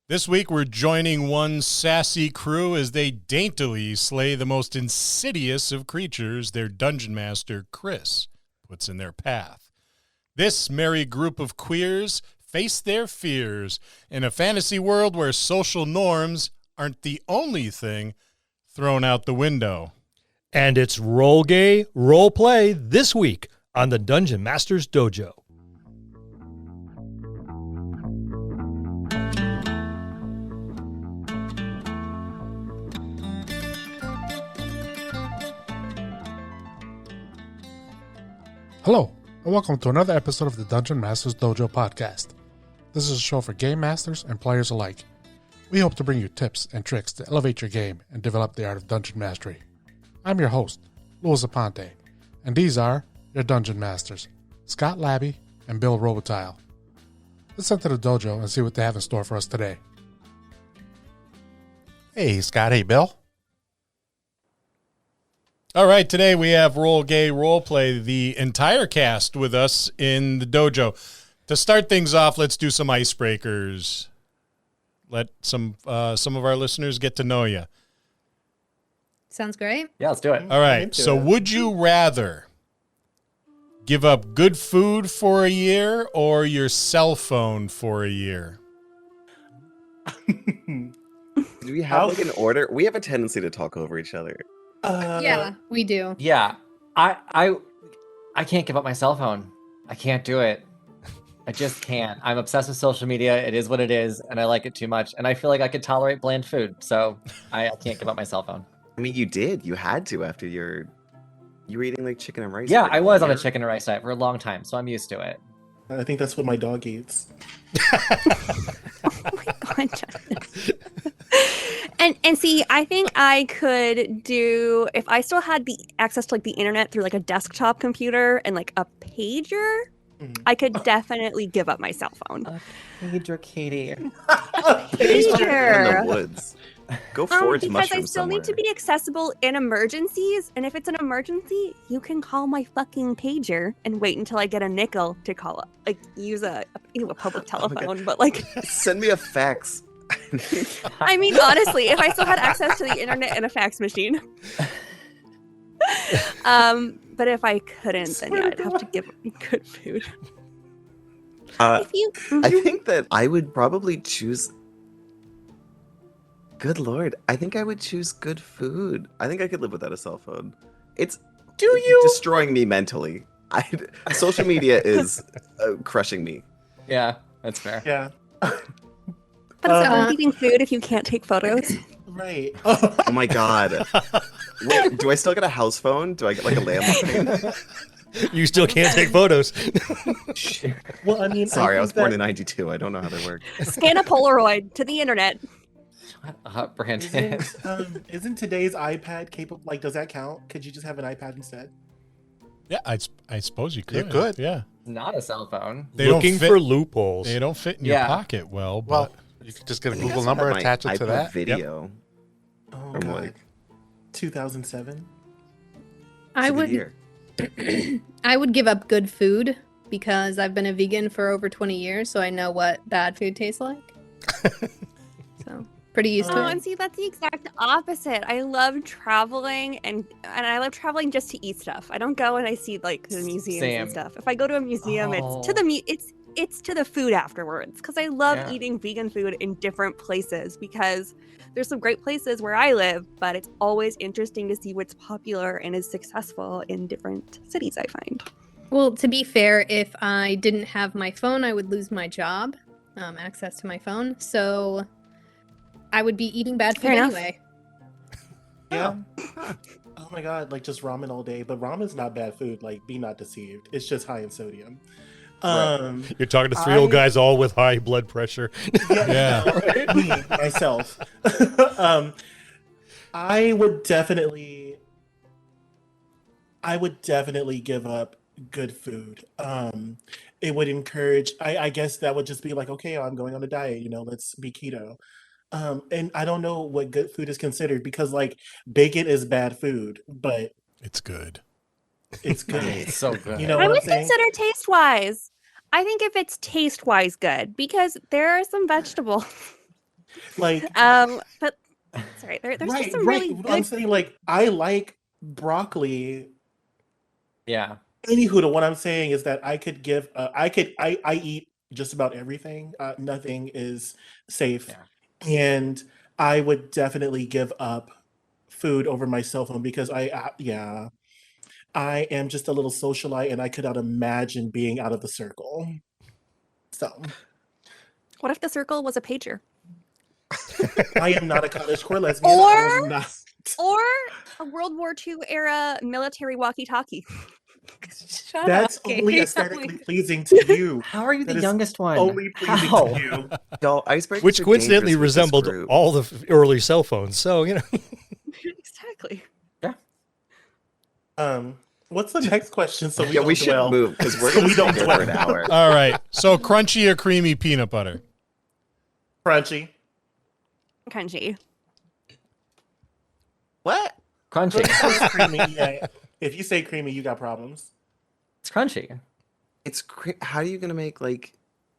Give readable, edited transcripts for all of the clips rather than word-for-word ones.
This week, we're joining one sassy crew as they daintily slay the most insidious of creatures their dungeon master, Chris, puts in their path. This merry group of queers face their fears in a fantasy world where social norms aren't the only thing thrown out the window. And it's Roll Gay Roleplay this week on the Dungeon Master's Dojo. Hello, and welcome to another episode of the Dungeon Master's Dojo podcast. This is a show for game masters and players alike. We hope to bring you tips and tricks to elevate your game and develop the art of dungeon mastery. I'm your host, Louis Aponte, and these are your dungeon masters, Scott Labby and Bill Robitaille. Let's enter the dojo and see what they have in store for us today. Hey, Scott. Hey, Bill. All right, today we have Roll Gay Roleplay, the entire cast with us in the dojo. To start things off, let's do some icebreakers. Let some of our listeners get to know you. Sounds great. Yeah, let's do it. All right, so would you rather give up good food for a year or your cell phone for a year? Do we have like an order? We have a tendency to talk over each other. Yeah, we do. Yeah, I can't give up my cell phone. I can't do it. I just can't. I'm obsessed with social media. It is what it is, and I like it too much. And I feel like I could tolerate bland food, so I can't give up my cell phone. I mean, you did. You had to after you were eating like chicken and rice. Yeah, for, like, I was on a year. chicken and rice diet for a long time, so I'm used to it. I think that's what my dog eats. Oh my God, Justin. And see, I think I could do, if I still had the access to like the internet through like a desktop computer and like a pager, I could definitely give up my cell phone. Pager, Katie. Pager. In the woods. Go forward to because I mushrooms still need to be accessible in emergencies, and if it's an emergency, you can call my fucking pager and wait until I get a nickel to call up, like use a public telephone. But like, Send me a fax. I mean, honestly, if I still had access to the internet and a fax machine, but if I couldn't, then yeah, I'd have to give up good food. I think that I would probably choose. Good Lord, I think I would choose good food. I think I could live without a cell phone. It's destroying me mentally. Social media is crushing me. Yeah, that's fair. Yeah. But it's not eating food if you can't take photos. Right. Oh my God. Wait, do I still get a house phone? Do I get like a landline? You still can't take photos. Well, I mean, Sorry, I was born in '92. I don't know how they work. Scan a Polaroid to the internet. Shut up, Brandon. Isn't today's iPad capable? Like, does that count? Could you just have an iPad instead? Yeah, I suppose you could. You could. Yeah. Not a cell phone. They don't Looking fit- for loopholes. They don't fit in your Yeah. pocket well, but Well, you could just get a Google number, My attach it to iPod that. video. Oh From God. like 2007. I it's a good would year. I would give up good food because I've been a vegan for over 20 years, so I know what bad food tastes like. So pretty used to Oh, it. And see, that's the exact opposite. I love traveling, and I love traveling just to eat stuff. I don't go and I see like the museums Same. and stuff. If I go to a museum, Oh. it's to the it's to the food afterwards, because I love Yeah. eating vegan food in different places, because there's some great places where I live, but it's always interesting to see what's popular and is successful in different cities, I find. Well, to be fair, if I didn't have my phone, I would lose my job, access to my phone. So I would be eating bad food Fair enough. anyway. Yeah. Oh my God, like just ramen all day. But ramen's not bad food. Like, be not deceived. It's just high in sodium. You're talking to three old guys all with high blood pressure. Yeah. Me, myself. I would definitely give up good food. It would encourage, I guess that would just be like, okay, I'm going on a diet, let's be keto. And I don't know what good food is considered, because like bacon is bad food, but it's good. it's good. It's so good. You know I what would I'm saying? consider taste-wise. I think if it's taste-wise good, because there are some vegetables Like, But sorry, there's just right, some right. really I'm good. saying like I like broccoli. Yeah. Anywho, what I'm saying is that I could give. I eat just about everything. Nothing is safe, and I would definitely give up food over my cell phone because I am just a little socialite, and I could not imagine being out of the circle. So What if the circle was a pager? I am not a cottagecore lesbian. Or- I am not. Or a World War II era military walkie-talkie. Shut That's up. Okay, only you're aesthetically telling- pleasing to you. How are you That the is youngest one? Only pleasing How? to you. Y'all, icebreakers Which are coincidentally dangerous with this resembled group. all the early cell phones. So, you know. Exactly. What's the next question? So Yeah, we should dwell? move because we're So going we to don't stay here for an dwell. hour. All right. So crunchy or creamy peanut butter? Crunchy. Crunchy. What? Crunchy. It's creamy. Yeah. If you say creamy, you got problems. It's crunchy. How are you going to make like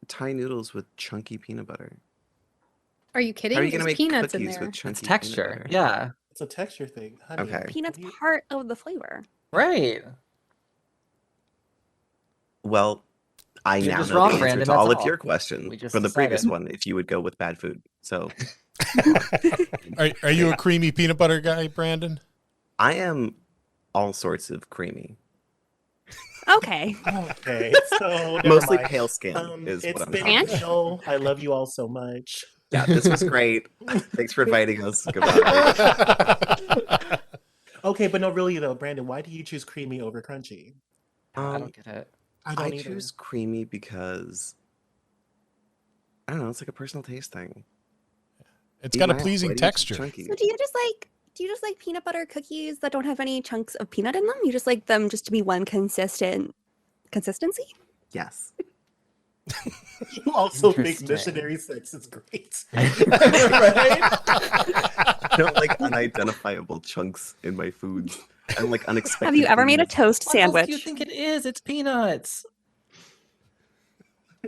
Thai noodles with chunky peanut butter? Are you kidding? How are you going to There's make peanuts in cookies there. with chunky It's texture. peanut butter? Yeah. It's a texture thing, honey. Okay. Peanut's You- part of the flavor. Right. Well, I You're now just know wrong, the answer Brandon, to all that's of your all. questions We just from the previous decided. one if you would go with bad food. So Are you a creamy peanut butter guy, Brandon? I am all sorts of creamy. Okay. Okay. So never Mostly mind. pale skin is It's what I'm been talking about. real. I love you all so much. Yeah, this was great. Thanks for inviting us. Goodbye. Okay, but no, really though, Brandon, why do you choose creamy over crunchy? I don't get it. I don't I either. choose creamy because I don't know. It's like a personal taste thing. It's Eat got a my ass. pleasing Why do you choose texture. chunky? So do you just like peanut butter cookies that don't have any chunks of peanut in them? You just like them just to be one consistency? Yes. You also think Interesting. missionary sex is great. I don't like unidentifiable chunks in my food. I don't like unexpected. Have you ever made a things. toast What else sandwich? do you think it is? It's peanuts.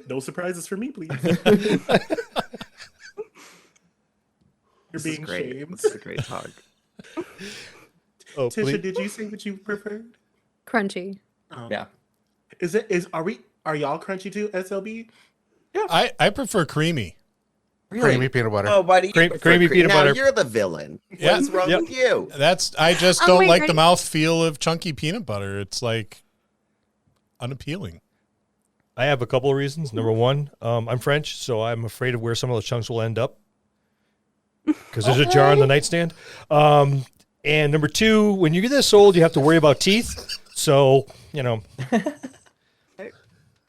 No surprises for me, please. You're This is being great. shamed. This is a great talk. Oh, Tisha, please. did you say what you preferred? Crunchy. Oh. Yeah. Are y'all crunchy too, SLB? I prefer creamy. Creamy peanut butter. Oh, why do you prefer creamy peanut now butter. You're the villain. Yeah. What is wrong Yep. with you? I just Oh, don't wait, like are the you- mouthfeel of chunky peanut butter. It's like unappealing. I have a couple of reasons. Number one, I'm French, so I'm afraid of where some of those chunks will end up because there's a jar on the nightstand. And number two, when you get this old, you have to worry about teeth. So, you know,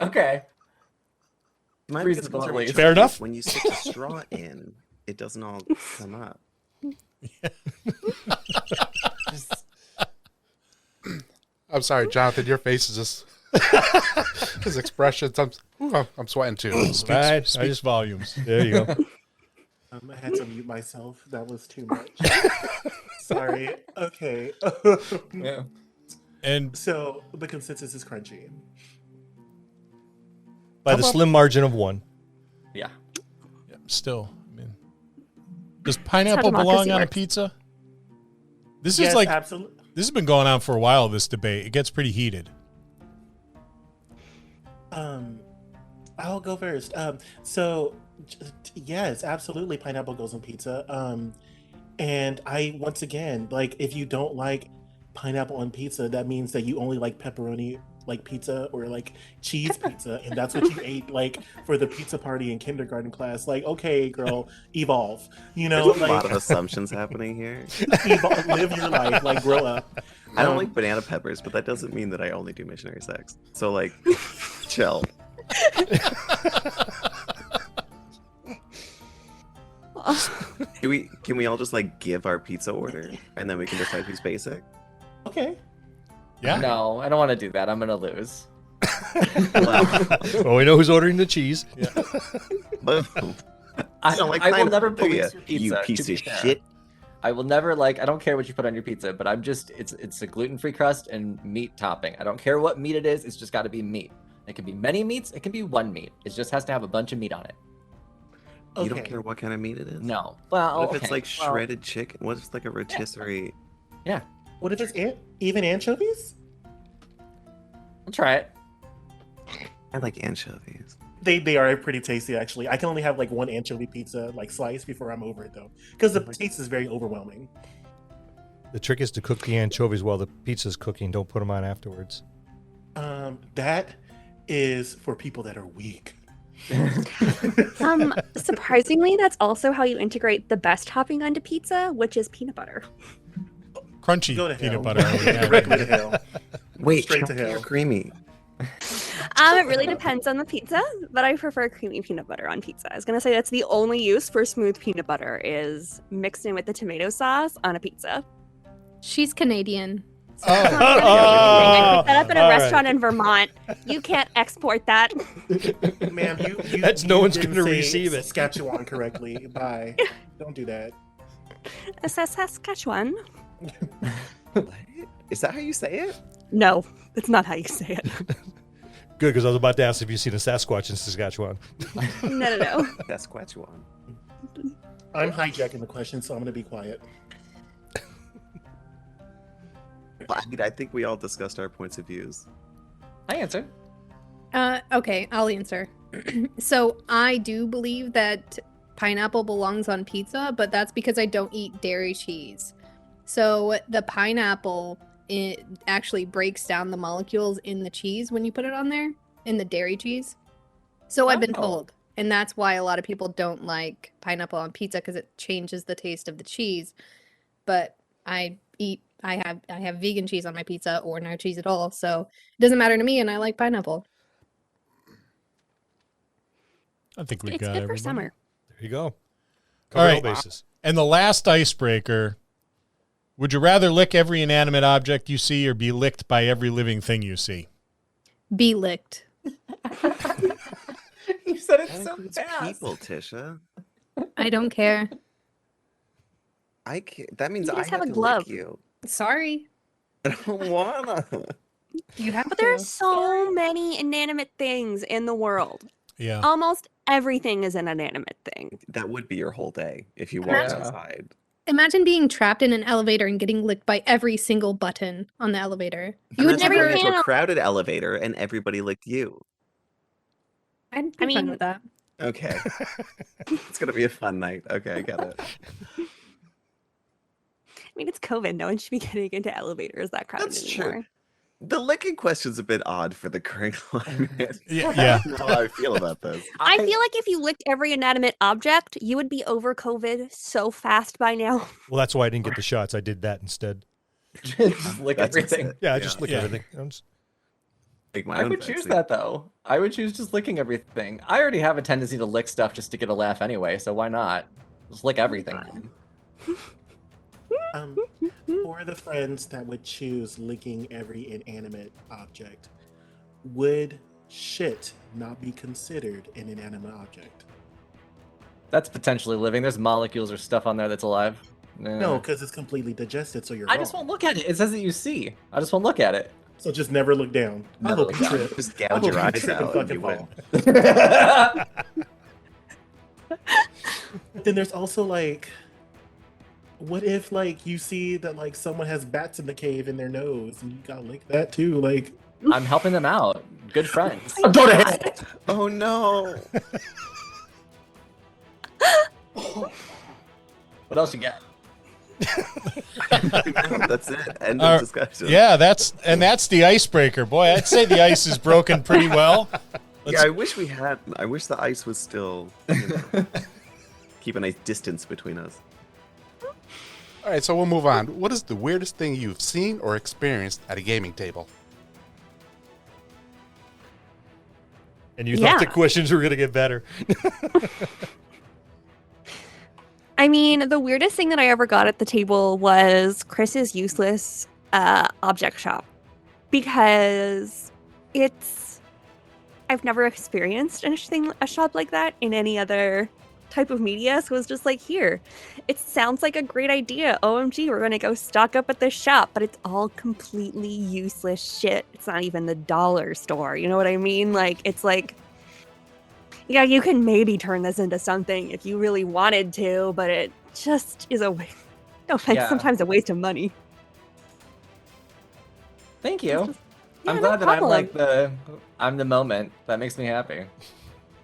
Okay. My biggest Reasonable, concern at with least. Fair chunky enough. is when you stick a straw in, it doesn't all come up. I'm sorry, Jonathan. Your face is just his expressions. I'm sweating too. I Speaks just volumes. there you go. I had to mute myself. That was too much. Sorry. Okay. Yeah. And So the consensus is crunchy. By the slim margin of one. Yeah. still, I mean, does pineapple democracy belong on a works. pizza? This Yes, is like absolutely. this has been going on for a while. This debate, it gets pretty heated. I'll go first. Yes, absolutely, pineapple goes on pizza. And I once again, like, if you don't like pineapple on pizza, that means that you only like pepperoni like pizza or like cheese pizza, and that's what you ate like for the pizza party in kindergarten class. Like, okay, girl, evolve. You know, There's a like lot of assumptions happening here. live your life, like grow up. I don't like banana peppers, but that doesn't mean that I only do missionary sex. So like, chill. Can we all just like give our pizza order and then we can decide who's basic? Okay. Yeah. No, I don't want to do that. I'm gonna lose. Well, we know who's ordering the cheese. Boom. I don't like will pineapple, never do ya? police your pizza. You to piece be of fair. shit. I will never like. I don't care what you put on your pizza, but it's a gluten-free crust and meat topping. I don't care what meat it is. It's just got to be meat. It can be many meats. It can be one meat. It just has to have a bunch of meat on it. You don't care what kind of meat it is? No. Well, What if it's okay, like well, shredded chicken? What if it's like a rotisserie? Yeah, What if it's even anchovies? I'll try it. I like anchovies. They are pretty tasty, actually. I can only have like one anchovy pizza like slice before I'm over it though, because the taste is very overwhelming. The trick is to cook the anchovies while the pizza's cooking. Don't put them on afterwards. That is for people that are weak. Surprisingly, that's also how you integrate the best topping onto pizza, which is peanut butter. Crunchy Go to peanut hell. butter. Directly to hell. Wait, Straight to chunky or hell. creamy? It really depends on the pizza, but I prefer creamy peanut butter on pizza. I was gonna say that's the only use for smooth peanut butter is mixed in with the tomato sauce on a pizza. She's Canadian. I picked that up at a all restaurant right. in Vermont. You can't export that. Ma'am, you That's no one's didn't gonna say receive it. Saskatchewan correctly. Bye. Don't do that. Saskatchewan? What? Is that how you say it? No, it's not how you say it. Good, because I was about to ask if you've seen a Sasquatch in Saskatchewan. No. Saskatchewan. I'm hijacking the question, so I'm gonna be quiet. Well, I mean, I think we all discussed our points of views. I answered. Okay, I'll answer. So I do believe that pineapple belongs on pizza, but that's because I don't eat dairy cheese. So the pineapple, it actually breaks down the molecules in the cheese when you put it on there, in the dairy cheese. So I've been Oh. told. And that's why a lot of people don't like pineapple on pizza, because it changes the taste of the cheese. But I have vegan cheese on my pizza or no cheese at all. So it doesn't matter to me, and I like pineapple. I think we It's got good for everybody. summer. There you go. All Cover all right. bases. And the last icebreaker, would you rather lick every inanimate object you see or be licked by every living thing you see? Be licked. You said it That so includes fast. people, Tisha. I don't care. I can't. That means You I just have have a to glove. lick you. Sorry. I don't wanna. You have But there are to. so many inanimate things in the world. Yeah. Almost everything is an inanimate thing. That would be your whole day if you walked Yeah. outside. Imagine being trapped in an elevator and getting licked by every single button on the elevator. You would Imagine never going into handle- a crowded elevator and everybody licked you. I'd be I fine mean- with that. Okay. It's gonna be a fun night. Okay, I get it. I mean, it's COVID. No one should be getting into elevators that crowded That's anymore. true. The licking question's a bit odd for the current climate. Yeah. I don't know how I feel about this. I feel like if you licked every inanimate object, you would be over COVID so fast by now. Well, that's why I didn't get the shots. I did that instead. Just lick That's everything. it. Yeah, I just lick Yeah. everything. I'm just- Make my I own would choose vaccine. that though. I would choose just licking everything. I already have a tendency to lick stuff just to get a laugh anyway, so why not? Just lick everything. For the friends that would choose licking every inanimate object, would shit not be considered an inanimate object? That's potentially living. There's molecules or stuff on there that's alive. No, because it's completely digested, so you're I wrong. just won't look at it. It says that you see. I just won't look at it. So just never look down. I Never hope look you down. trip. Just I gouge hope your you eyes trip and out and fucking you win. fall. But then there's also like, what if like you see that like someone has bats in the cave in their nose and you gotta lick that too? Like, I'm helping them out. Good friends. go to hell. Oh no. What else you got? That's it. End All of right. discussion. Yeah, that's the icebreaker. Boy, I'd say the ice is broken pretty well. Yeah, I wish we had. I wish the ice was still. Keep a nice distance between us. All right, so we'll move on. What is the weirdest thing you've seen or experienced at a gaming table? And you thought the Yeah. questions were going to get better. I mean, the weirdest thing that I ever got at the table was Chris's useless object shop, because I've never experienced a shop like that in any other type of media. So it was just like, here, it sounds like a great idea. OMG, we're going to go stock up at this shop, but it's all completely useless shit. It's not even the dollar store. You know what I mean? Like, it's Yeah, you can maybe turn this into something if you really wanted to, but it just is a waste. No offense, Yeah. sometimes a waste of money. Thank you. Just, I'm no glad that I'm problem. like I'm the moment. That makes me happy.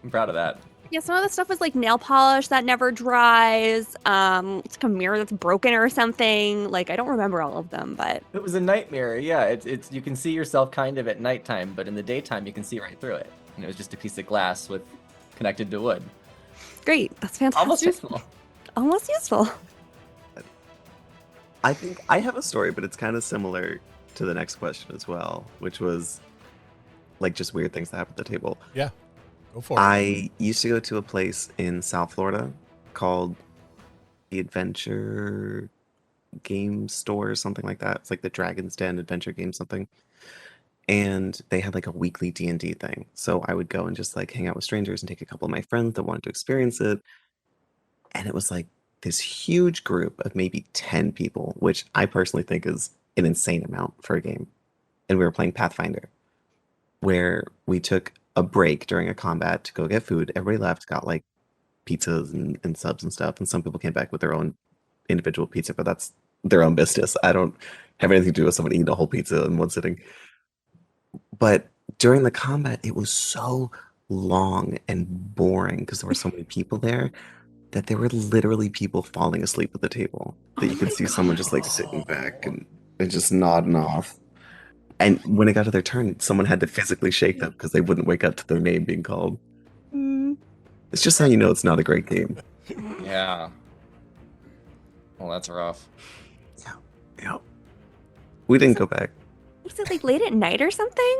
I'm proud of that. Yeah, some of the stuff is like nail polish that never dries. It's like a mirror that's broken or something. Like I don't remember all of them, but It was a night mirror. Yeah, it's you can see yourself kind of at nighttime, but in the daytime you can see right through it. And it was just a piece of glass with connected to wood. great. That's fantastic. Almost useful. Almost useful. I think I have a story, but it's kind of similar to the next question as well, which was like just weird things that happen at the table. Yeah, go for it. I used to go to a place in South Florida called the Adventure Game Store or something like that. It's like the Dragon's Den Adventure Game something. And they had like a weekly D&D thing. So I would go and just like hang out with strangers and take a couple of my friends that wanted to experience it. And it was like this huge group of maybe 10 people, which I personally think is an insane amount for a game. And we were playing Pathfinder, where we took a break during a combat to go get food. Everybody left, got like pizzas and subs and stuff. And some people came back with their own individual pizza, but that's their own business. I don't have anything to do with someone eating a whole pizza in one sitting. But during the combat, it was so long and boring because there were so many people there that there were literally people falling asleep at the table. That you could see someone just like sitting back and just nodding off. And when it got to their turn, someone had to physically shake them because they wouldn't wake up to their name being called. It's just how you know it's not a great game. Yeah. Well, that's rough. Yeah. We didn't go back. Was it like late at night or something?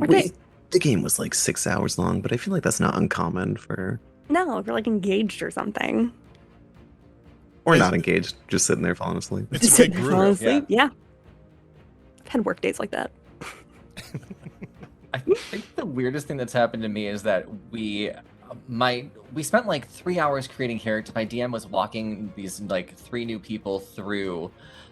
Okay. The game was like 6 hours long, but I feel like that's not uncommon for... No, if you're like engaged or something. Or not engaged, just sitting there falling asleep. It's a Sitting big there group. falling asleep. Yeah. I've had work days like that. I think the weirdest thing that's happened to me is that we spent like 3 hours creating characters. My DM was walking these like 3 new people through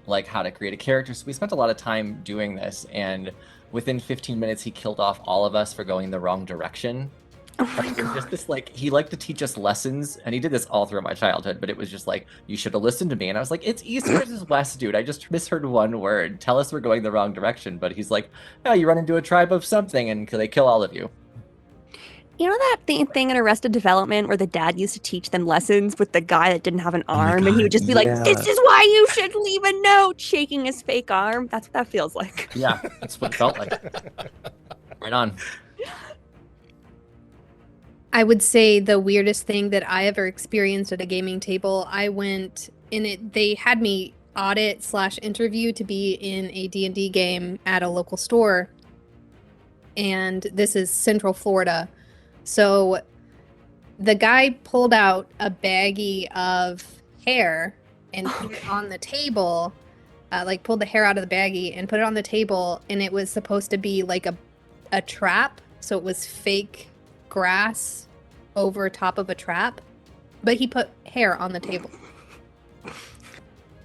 like how to create a character. So we spent a lot of time doing this, and within 15 minutes he killed off all of us for going the wrong direction. Oh my And it was god. just this like he liked to teach us lessons, and he did this all through my childhood, but it was just like, you should have listened to me. And I was like, it's east versus west, dude. I just misheard one word. Tell us we're going the wrong direction. But he's like, yeah, you run into a tribe of something and they kill all of you. You know that thing in Arrested Development where the dad used to teach them lessons with the guy that didn't have an Oh my arm, and he would God, just be like, yeah. "This is why you should leave a note," shaking his fake arm. That's what that feels like. Yeah, that's what it felt like. Right on. I would say the weirdest thing that I ever experienced at a gaming table, I went in it. They had me audit/interview to be in a D&D game at a local store. And this is Central Florida. So the guy pulled out a baggie of hair and put it on the table, like pulled the hair out of the baggie and put it on the table. And it was supposed to be like a trap. So it was fake grass over top of a trap, but he put hair on the table.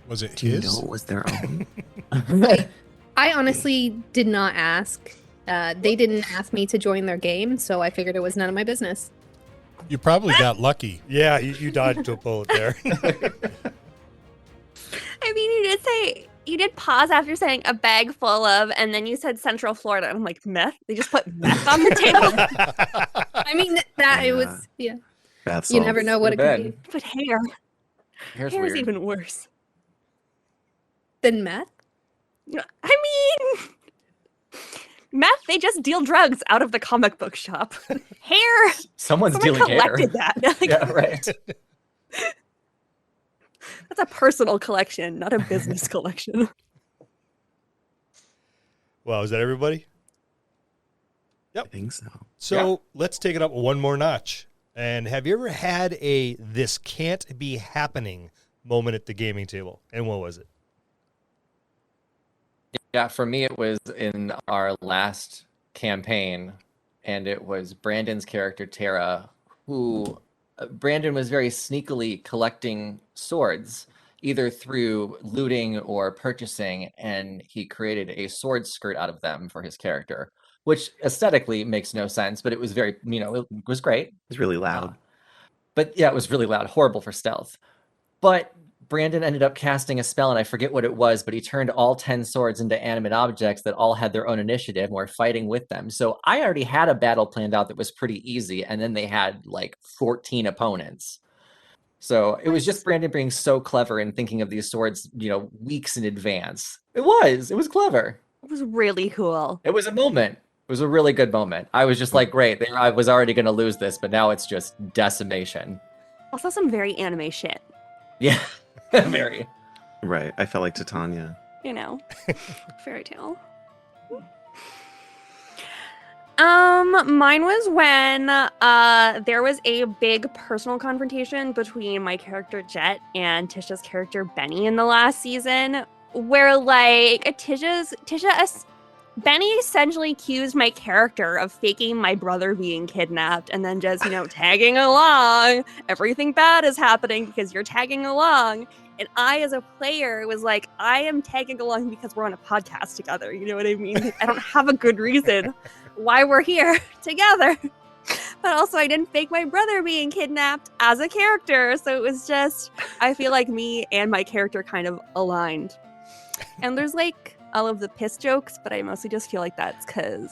Was it Do you his? know it was their own? I honestly did not ask. They didn't ask me to join their game, so I figured it was none of my business. You probably got lucky. Yeah, you dodged a bullet there. I mean, you did pause after saying a bag full of, and then you said Central Florida. And I'm like, meth? They just put meth on the table? I mean, it was, yeah. Bath You never salts. know what it could be. But hair. Hair's Hair's weird. even worse. Then meth? I mean, meth, they just deal drugs out of the comic book shop. Hair, Someone's someone dealing hair. collected that. Like, Yeah, right. that's a personal collection, not a business collection. Well, is that everybody? I think so. So let's take it up one more notch. And have you ever had a "this can't be happening" moment at the gaming table? And what was it? Yeah, for me, it was in our last campaign, and it was Brandon's character, Tara, who Brandon was very sneakily collecting swords, either through looting or purchasing, and he created a sword skirt out of them for his character. which aesthetically makes no sense, but it was very, it was great. It's really loud. But yeah, it was really loud, horrible for stealth. But Brandon ended up casting a spell, and I forget what it was, but he turned all 10 swords into animate objects that all had their own initiative and were fighting with them. So I already had a battle planned out that was pretty easy, and then they had like 14 opponents. So it was just Brandon being so clever and thinking of these swords, weeks in advance. It was clever. It was really cool. It was a moment. It was a really good moment. I was just like, great, I was already going to lose this, but now it's just decimation. Also some very anime shit. Yeah, very. Right. I felt like Titania. Fairy tale. Mine was when there was a big personal confrontation between my character Jet and Tisha's character Benny in the last season, where like Benny essentially accused my character of faking my brother being kidnapped and then just, tagging along. Everything bad is happening because you're tagging along. And I, as a player, was like, I am tagging along because we're on a podcast together. You know what I mean? Like, I don't have a good reason why we're here together. But also, I didn't fake my brother being kidnapped as a character. So it was just, I feel like me and my character kind of aligned. And there's like all of the piss jokes, but I mostly just feel like that's because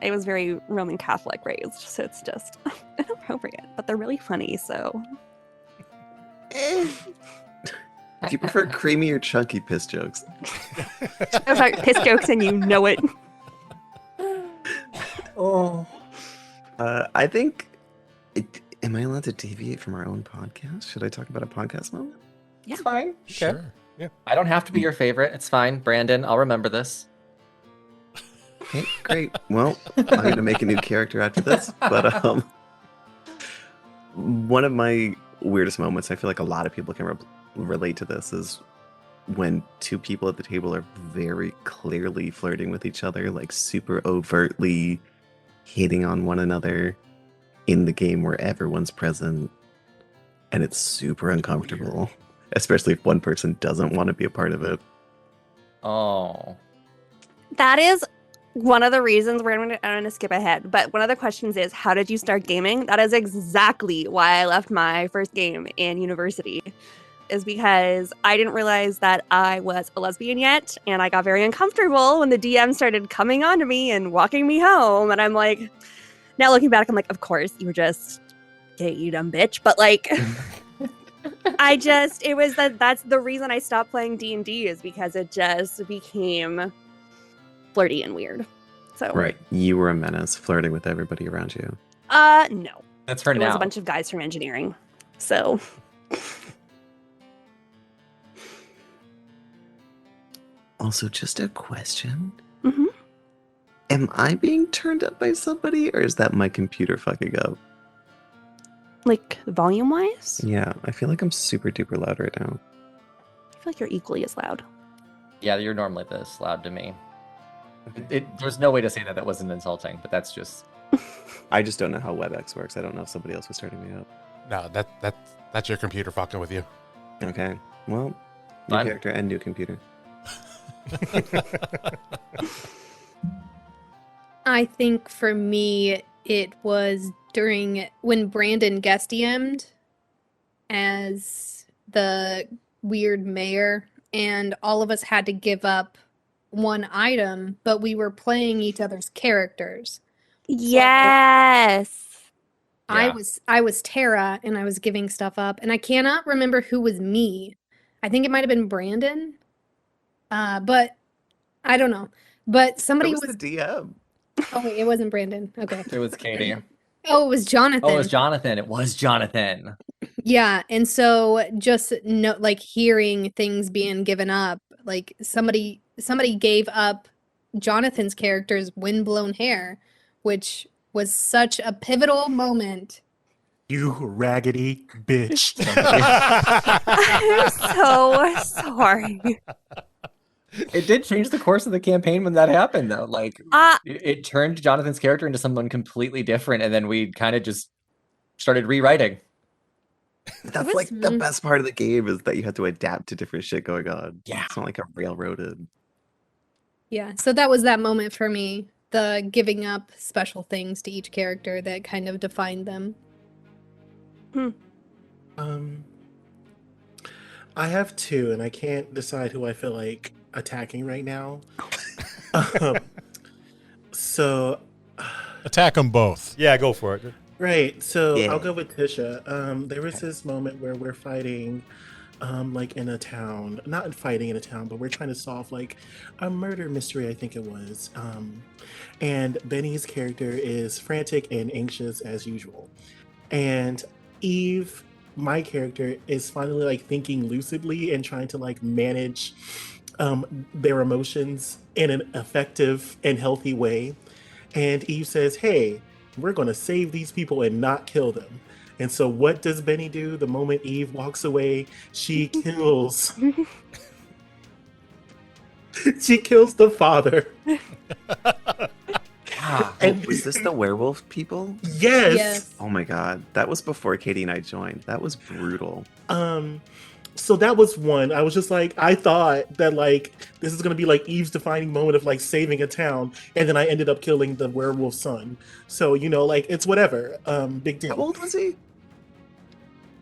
I was very Roman Catholic raised. So it's just inappropriate. But they're really funny, so. Do you prefer creamy or chunky piss jokes? Those are piss jokes and you know it. Oh. I think... am I allowed to deviate from our own podcast? Should I talk about a podcast moment? Yeah. It's fine. Sure. Yeah. I don't have to be your favorite. It's fine. Brandon, I'll remember this. Okay, great. Well, I'm going to make a new character after this. But one of my weirdest moments, I feel like a lot of people can relate to this, is when two people at the table are very clearly flirting with each other, like super overtly hitting on one another in the game where everyone's present, and it's super uncomfortable, especially if one person doesn't want to be a part of it. Oh. That is one of the reasons I'm going to skip ahead. But one of the questions is, how did you start gaming? That is exactly why I left my first game in university, is because I didn't realize that I was a lesbian yet. And I got very uncomfortable when the DM started coming on to me and walking me home. And I'm like, now looking back, I'm like, of course, you were just gay, you dumb bitch. But like, that's the reason I stopped playing D&D, is because it just became flirty and weird. So Right. You were a menace, flirting with everybody around you. No. That's for It now. was a bunch of guys from engineering. So Also, just a question. Mhm. Am I being turned up by somebody, or is that my computer fucking up? like volume wise, Yeah, I feel like I'm super duper loud right now. I feel like you're equally as loud. Yeah, you're normally this loud to me. There's no way to say that wasn't insulting, but that's just... I just don't know how WebEx works. I don't know if somebody else was turning me up. No, that's your computer fucking with you. Okay, well, new Fine. character and new computer. I think for me, it was when Brandon guest DM'd as the weird mayor, and all of us had to give up one item, but we were playing each other's characters. Yes. I was Tara, and I was giving stuff up, and I cannot remember who was me. I think it might have been Brandon, but I don't know. But somebody That was the DM. Oh wait, it wasn't Brandon. Okay. It was Katie. Oh, it was Jonathan. Oh, it was Jonathan. It was Jonathan. Yeah, and so just like hearing things being given up, like somebody gave up Jonathan's character's windblown hair, which was such a pivotal moment. You raggedy bitch. I'm so sorry. It did change the course of the campaign when that happened, though. Like, it turned Jonathan's character into someone completely different, and then we kind of just started rewriting. That's like the best part of the game, is that you have to adapt to different shit going on. Yeah. It's not like a railroaded. Yeah, so that was that moment for me the giving up special things to each character that kind of defined them. I have two, and I can't decide who I feel like attacking right now. um, so, Attack them both. Yeah, go for it. right. So Yeah. I'll go with Tisha. There was this moment where we're fighting, like in a town, not fighting in a town, but we're trying to solve like a murder mystery, I think it was. And Benny's character is frantic and anxious as usual. And Eve, my character, is finally like thinking lucidly and trying to like manage their emotions in an effective and healthy way. And Eve says, "Hey, we're going to save these people and not kill them." And so what does Benny do? The moment Eve walks away, she kills she kills the father. And was this the werewolf people? Yes. Yes. Oh my god, that was before Katie and I joined. That was brutal. So that was one. I was just like, I thought that like this is gonna be like Eve's defining moment of like saving a town, and then I ended up killing the werewolf son. So like it's whatever. Big deal. How old was he?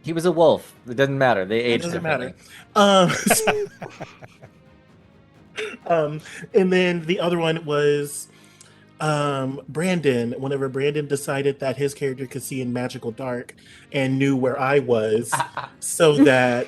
He was a wolf. It doesn't matter. They It age doesn't differently. matter. And then the other one was Brandon. Whenever Brandon decided that his character could see in magical dark and knew where I was, so that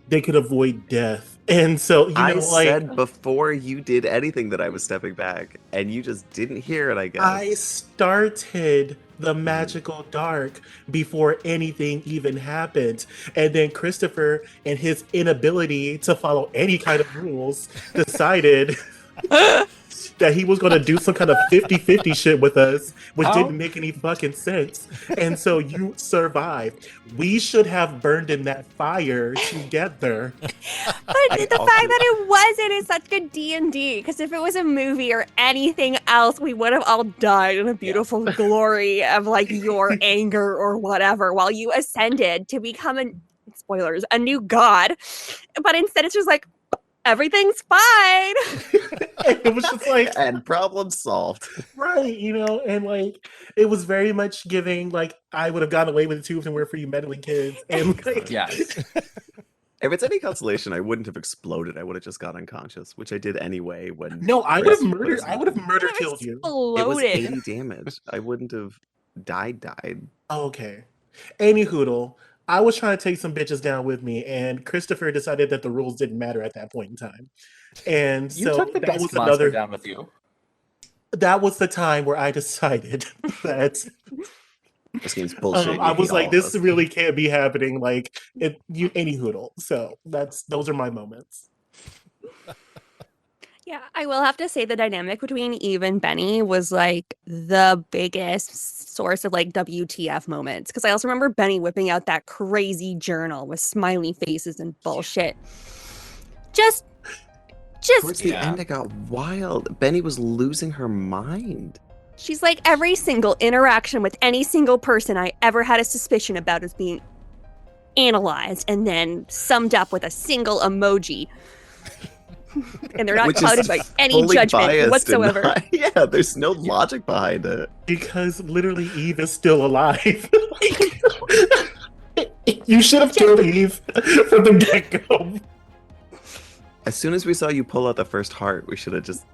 they could avoid death. And so I like said before you did anything that I was stepping back, and you just didn't hear it, I guess. I started the magical dark before anything even happened. And then Christopher, and his inability to follow any kind of rules, decided that he was going to do some kind of 50-50 shit with us, which didn't make any fucking sense. And so you survived. We should have burned in that fire together. But the fact that it wasn't is such good D&D, because if it was a movie or anything else, we would have all died in a beautiful glory of like your anger or whatever, while you ascended to become spoilers, a new god. But instead it's just like, everything's fine. It was just like, and problem solved. right, and like it was very much giving like I would have gotten away with it too if it weren't for you meddling kids. And like, Yes. If it's any consolation, I wouldn't have exploded. I would have just got unconscious, which I did anyway. When no, I would Chris have murdered. was- I would have murder killed you. It was Exploded. 80 damage. I wouldn't have died. Okay. Anyhoodle, I was trying to take some bitches down with me, and Christopher decided that the rules didn't matter at that point in time. And You so took the that best was monster down with you. that was the time where I decided that This game's bullshit. I You was hate like, all of this us. really can't be happening. Like any hoodle. So those are my moments. Yeah, I will have to say the dynamic between Eve and Benny was like the biggest source of like WTF moments. Because I also remember Benny whipping out that crazy journal with smiley faces and bullshit. Just Towards the end, it got wild. Benny was losing her mind. she's like, every single interaction with any single person I ever had a suspicion about is being analyzed and then summed up with a single emoji. And they're not Which is clouded by any fully judgment biased and whatsoever. not- yeah, there's no logic behind it. Because literally Eve is still alive. You should have killed Eve from the get-go. As soon as we saw you pull out the first heart, we should have just...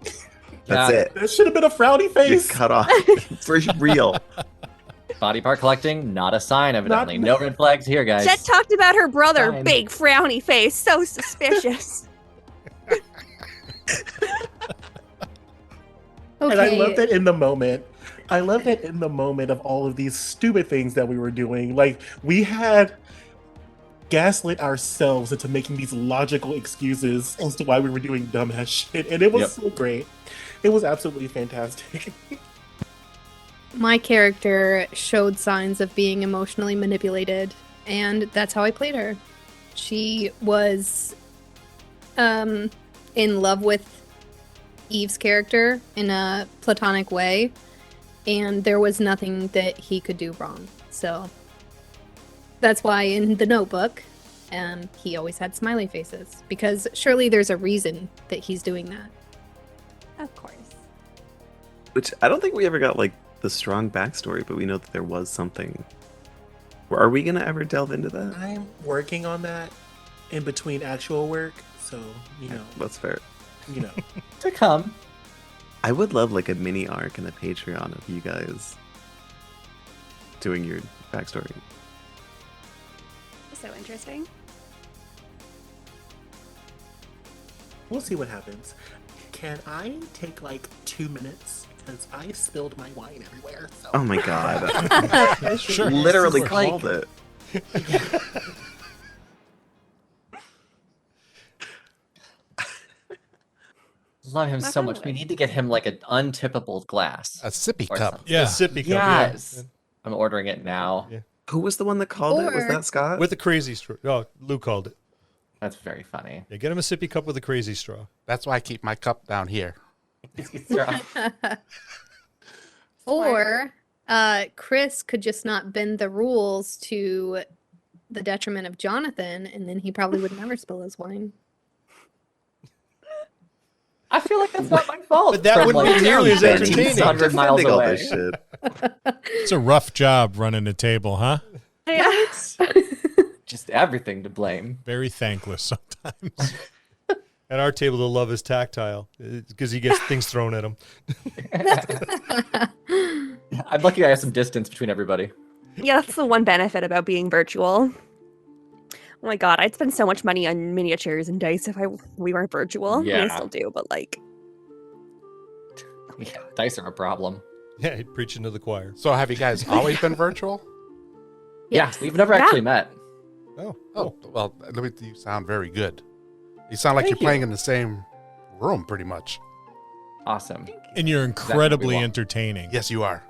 That's Yeah. it. That should have been a frowny You're face. cut off. For real. Body part collecting, not a sign, evidently. No red flags here, guys. Jet talked about her brother, Fine. big frowny face, so suspicious. And I Okay. love that in the moment. I love that in the moment of all of these stupid things that we were doing. Like, we had gaslit ourselves into making these logical excuses as to why we were doing dumbass shit. And it was Yep. so great. It was absolutely fantastic. My character showed signs of being emotionally manipulated, and that's how I played her. She was in love with Eve's character in a platonic way, and there was nothing that he could do wrong. So that's why in the notebook, he always had smiley faces, because surely there's a reason that he's doing that. Of course. Which I don't think we ever got like the strong backstory, but we know that there was something. Are we gonna ever delve into that? I'm working on that in between actual work, so That's fair. To come. I would love like a mini arc and a Patreon of you guys doing your backstory. So interesting. we'll see what happens. Can I take like 2 minutes? Because I spilled my wine everywhere. So. Oh my god. Sure. Literally Sure. called it. Love him so much. We need to get him like an untippable glass. A sippy or cup. something. Yeah. A sippy cup. yeah. Yes. I'm ordering it now. Yeah. Who was the one that called it? Was Or- that Scott? With a crazy straw. Oh, Lou called it. That's very funny. Yeah, get him a sippy cup with a crazy straw. That's why I keep my cup down here. Or Chris could just not bend the rules to the detriment of Jonathan, and then he probably would never spill his wine. I feel like that's not my fault. But that from, wouldn't like, be nearly as Benny, entertaining. 100 miles Defending all away. this shit. It's a rough job running a table, huh? Just everything to blame. Very thankless sometimes. At our table, the love is tactile because he gets things thrown at him. I'm lucky I have some distance between everybody. Yeah, that's the one benefit about being virtual. Oh my god, I'd spend so much money on miniatures and dice if we weren't virtual. I mean, I Yeah. still do, but like, Yeah, dice are a problem. Yeah, he's preaching to the choir. So have you guys always been virtual? Yeah, we've never actually met. Oh, Oh, well, you sound very good. You sound like Thank you're playing in the same room, pretty much. Awesome. And you're what we incredibly want. entertaining. Yes, you are.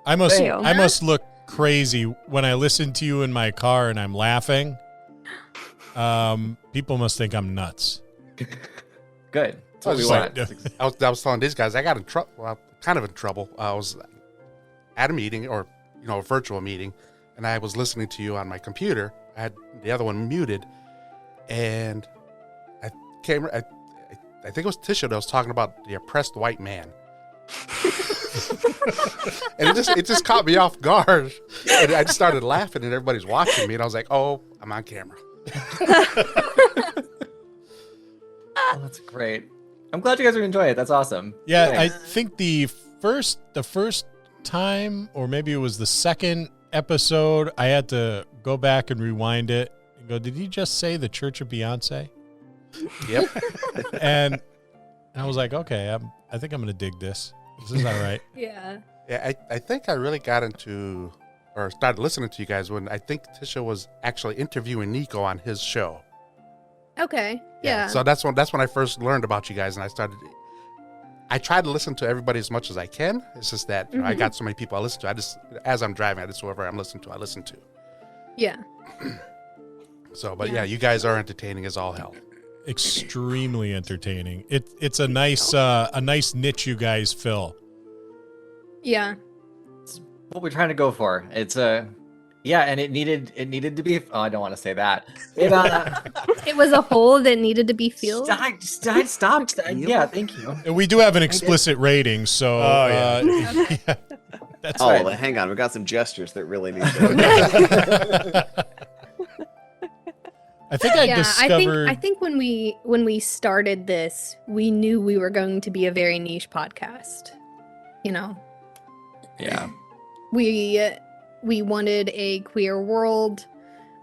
I must Thank you. I must look crazy when I listen to you in my car and I'm laughing. People must think I'm nuts. Good. That's what we Just want. like- I was telling these guys I got in trouble. Well, kind of in trouble. I was at a meeting, or a virtual meeting, and I was listening to you on my computer. I had the other one muted, and I think it was Tisha that was talking about the oppressed white man. And it just caught me off guard, and I just started laughing, and everybody's watching me, and I was like, "Oh, I'm on camera." Oh, that's great. I'm glad you guys are enjoying it. That's awesome. Yeah, Thanks. I think the first time, or maybe it was the second episode, I had to go back and rewind it and go, did he just say the Church of Biance? Yep. And I was like, okay, I think I'm going to dig this. This is all right. Yeah. Yeah, I think I really got into or started listening to you guys when I think Tisha was actually interviewing Nico on his show. Okay. Yeah. So that's when I first learned about you guys, and I tried to listen to everybody as much as I can. It's just that I got so many people I listen to. I just, as I'm driving, I just whoever I'm listening to, I listen to. Yeah. So, but yeah, you guys are entertaining as all hell. Extremely entertaining. It's a nice niche you guys fill. Yeah. What we're trying to go for. It's and it needed to be. Oh, I don't want to say that. It was a hole that needed to be filled. Stop. Yeah, thank you. And we do have an explicit rating, so yeah, that's Oh, right. but hang on. We got some gestures that really need to. I think I Yeah, discovered. I think when we started this, we knew we were going to be a very niche podcast. Yeah. We wanted a queer world.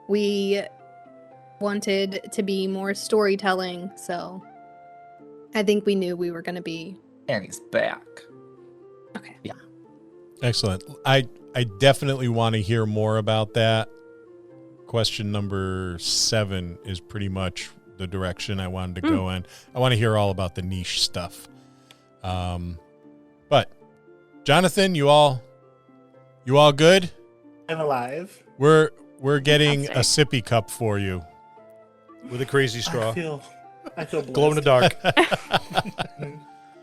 We wanted to be more storytelling, so I think we knew we were going to be. And he's back. Okay. Yeah. Excellent. I definitely want to hear more about that. Question number 7 is pretty much the direction I wanted to go in. I want to hear all about the niche stuff. But Jonathan, you all good? I'm alive. We're getting a sippy cup for you. with a crazy straw. I feel blessed. Glow in the dark. I'm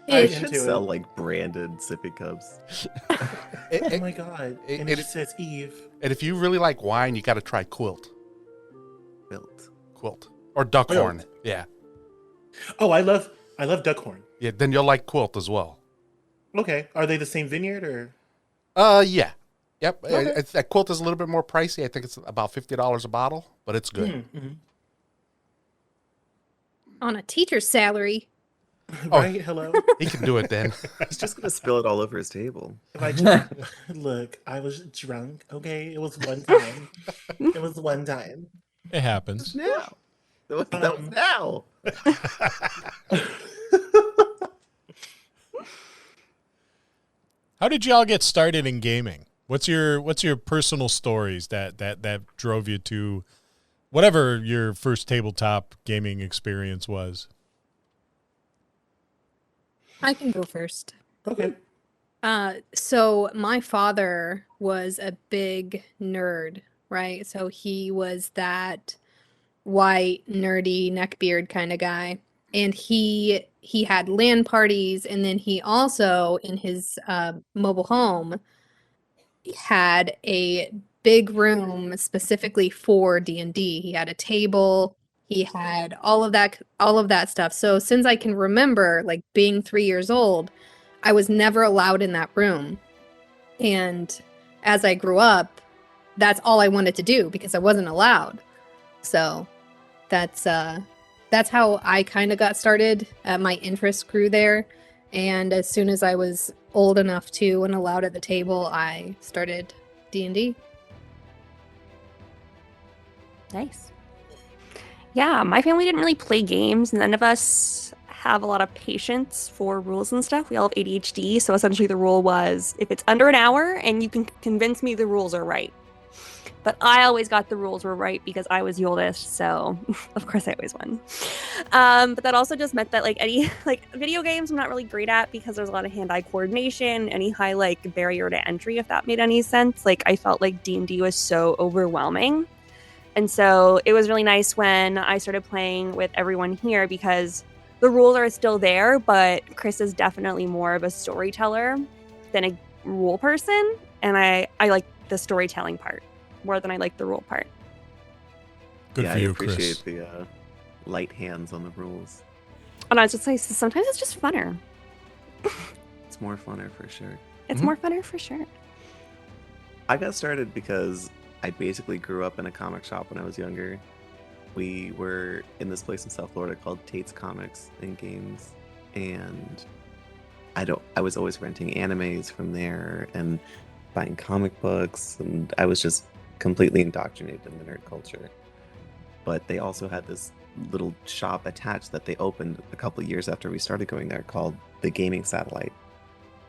It into should it. sell like branded sippy cups. Oh my god. And it just says Eve. And if you really like wine, you got to try Quilt. Built. Or Duckhorn. Quilt. Yeah. Oh, I love Duckhorn. Yeah, then you'll like Quilt as well. Okay. Are they the same vineyard or? Yeah. Yep. Okay. That quilt is a little bit more pricey. I think it's about $50 a bottle, but it's good. Mm-hmm. On a teacher's salary. Oh. Right? Hello. He can do it then. He's just gonna spill it all over his table. If I just look, I was drunk. Okay, it was one time. It was one time. It happens. Now. That was now. How did y'all get started in gaming? What's your personal stories that drove you to whatever your first tabletop gaming experience was? I can go first. Okay. So my father was a big nerd, right? So he was that white, nerdy, neckbeard kind of guy. And he had LAN parties, and then he also, in his mobile home, had a big room specifically for D&D. He had a table, he had all of that stuff. So since I can remember, like being 3 years old, I was never allowed in that room. And as I grew up, that's all I wanted to do because I wasn't allowed. So that's how I kind of got started. My interest grew there. And as soon as I was old enough to and allowed at the table, I started D&D. Nice. Yeah, my family didn't really play games. None of us have a lot of patience for rules and stuff. We all have ADHD, so essentially the rule was if it's under an hour and you can convince me the rules are right. But I always got the rules were right because I was the oldest, so of course I always won. But that also just meant that any video games I'm not really great at because there's a lot of hand-eye coordination, any high barrier to entry, if that made any sense. I felt like D&D was so overwhelming. And so it was really nice when I started playing with everyone here because the rules are still there, but Chris is definitely more of a storyteller than a rule person. And I like the storytelling part more than I like the rule part. Good for you, I appreciate Chris. the light hands on the rules. And I was just like, sometimes it's just funner. It's more funner for sure. It's more funner for sure. I got started because I basically grew up in a comic shop when I was younger. We were in this place in South Florida called Tate's Comics and Games, and I was always renting animes from there and buying comic books, and I was just completely indoctrinated in the nerd culture. But they also had this little shop attached that they opened a couple of years after we started going there called the Gaming Satellite,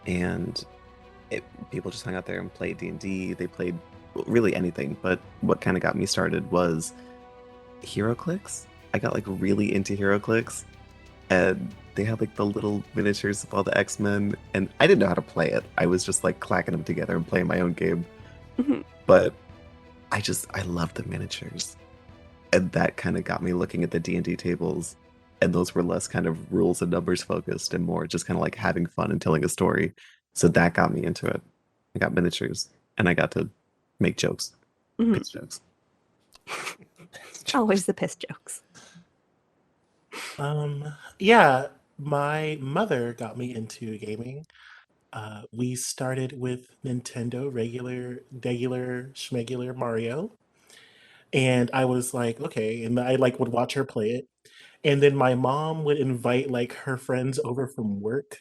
and people just hung out there and played D&D. They played really anything, but what kind of got me started was HeroClix. I got really into HeroClix, and they had the little miniatures of all the X-Men, and I didn't know how to play it. I was just clacking them together and playing my own game. But I loved the miniatures, and that kind of got me looking at the D&D tables, and those were less kind of rules and numbers focused and more just kind of having fun and telling a story. So that got me into it. I got miniatures, and I got to make jokes. Piss jokes. Always the piss jokes. Yeah, my mother got me into gaming. We started with Nintendo regular schmegular Mario. And I was like, okay, and I would watch her play it. And then my mom would invite her friends over from work.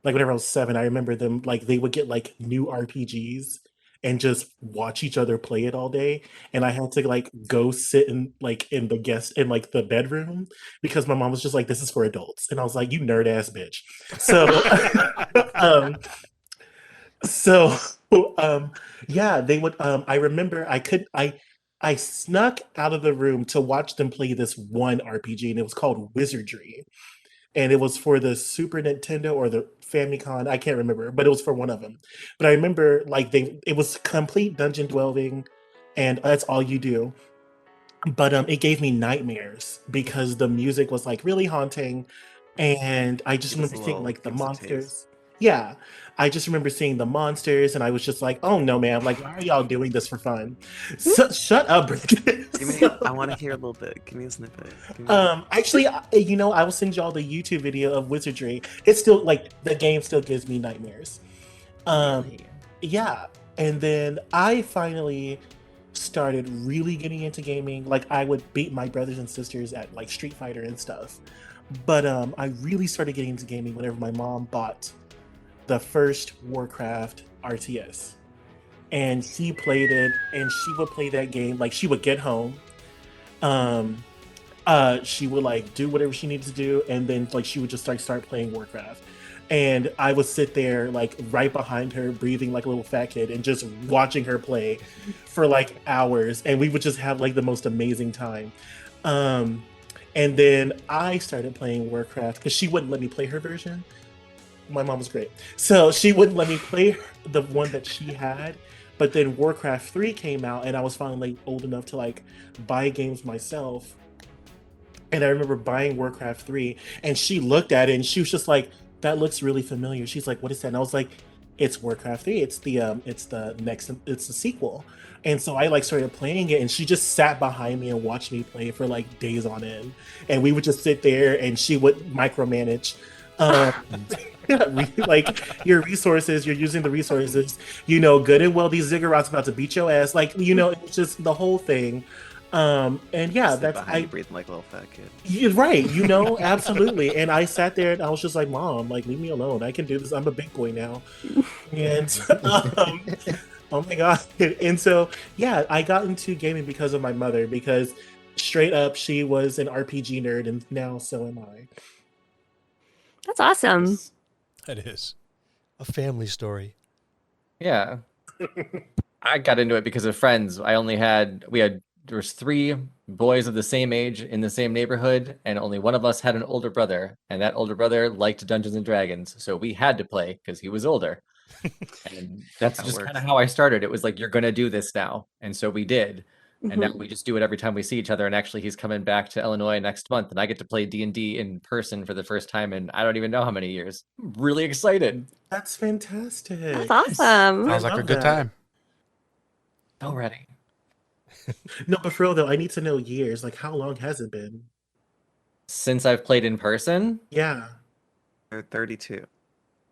Whenever I was 7, I remember them they would get new RPGs and just watch each other play it all day. And I had to go sit in in the the bedroom because my mom was just like, this is for adults. And I was like, you nerd ass bitch. So yeah, they would I remember I snuck out of the room to watch them play this one RPG, and it was called Wizardry. And it was for the Super Nintendo or the Famicom. I can't remember, but it was for one of them. But I remember it was complete dungeon dwelling, and that's all you do. But it gave me nightmares because the music was really haunting, and I just Give us remember a seeing little- the give us a taste. monsters. Yeah. I just remember seeing the monsters and I was just like, oh no, man. Like, why are y'all doing this for fun? So, shut up, Bridget. I want to hear a little bit. Give me a snippet. Give me a- Actually, I will send y'all the YouTube video of Wizardry. It's still like the game still gives me nightmares. Really? Yeah. And then I finally started really getting into gaming. Like I would beat my brothers and sisters at like Street Fighter and stuff. But I really started getting into gaming whenever my mom bought the first Warcraft RTS. And she played it and she would play that game. Like she would get home. Um she would like do whatever she needed to do and then like she would just like start playing Warcraft. And I would sit there like right behind her, breathing like a little fat kid and just watching her play for like hours. And we would just have like the most amazing time. Um and then I started playing Warcraft because she wouldn't let me play her version. My mom was great. So she wouldn't let me play the one that she had. But then Warcraft 3 came out and I was finally like, old enough to like buy games myself. And I remember buying Warcraft 3 and she looked at it and she was just like, that looks really familiar. She's like, what is that? And I was like, it's Warcraft 3. It's the sequel. And so I like started playing it and she just sat behind me and watched me play for like days on end. And we would just sit there and she would micromanage. Like your resources, you're using the resources, good and well these ziggurats about to beat your ass. Like, it's just the whole thing. And yeah, Sit that's behind you breathing like a little fat kid. you're right, absolutely. And I sat there and I was just like, Mom, like leave me alone. I can do this. I'm a big boy now. And oh my god. And so yeah, I got into gaming because of my mother, because straight up she was an RPG nerd and now so am I. That's awesome. That is. A family story. Yeah. I got into it because of friends. There was 3 boys of the same age in the same neighborhood, and only one of us had an older brother, and that older brother liked Dungeons and Dragons, so we had to play because he was older. And that's That just works. kind of how I started. It was like, you're gonna do this now, and so we did. And now Mhm. we just do it every time we see each other. And actually, he's coming back to Illinois next month, and I get to play D&D in person for the first time in I don't even know how many years. I'm really excited That's fantastic. That's awesome. Sounds like a love good that. time. already. No, but for real though, I need to know years. Like, how long has it been? Since I've played in person, Yeah. They're 32.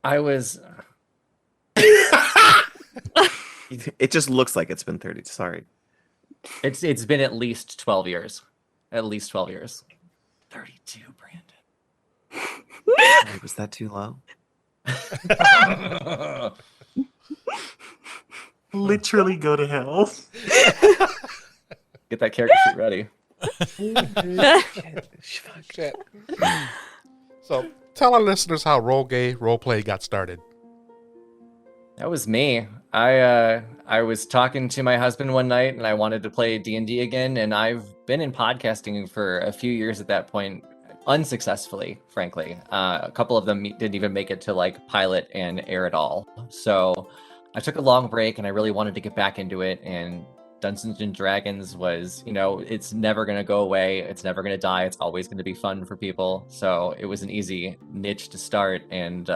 I was It just looks like it's been 30. Sorry. it's been at least 12 years. At least 12 years. 32, Brandon. Sorry, was that too low? Literally go to hell. Get that character sheet ready. Shit. So tell our listeners how Roll Gay Roleplay got started. That was me. I was talking to my husband one night and I wanted to play D&D again, and I've been in podcasting for a few years at that point, unsuccessfully, frankly. A couple of them didn't even make it to like pilot and air at all. So I took a long break and I really wanted to get back into it, and Dungeons and Dragons was, it's never going to go away. It's never going to die. It's always going to be fun for people. So it was an easy niche to start, and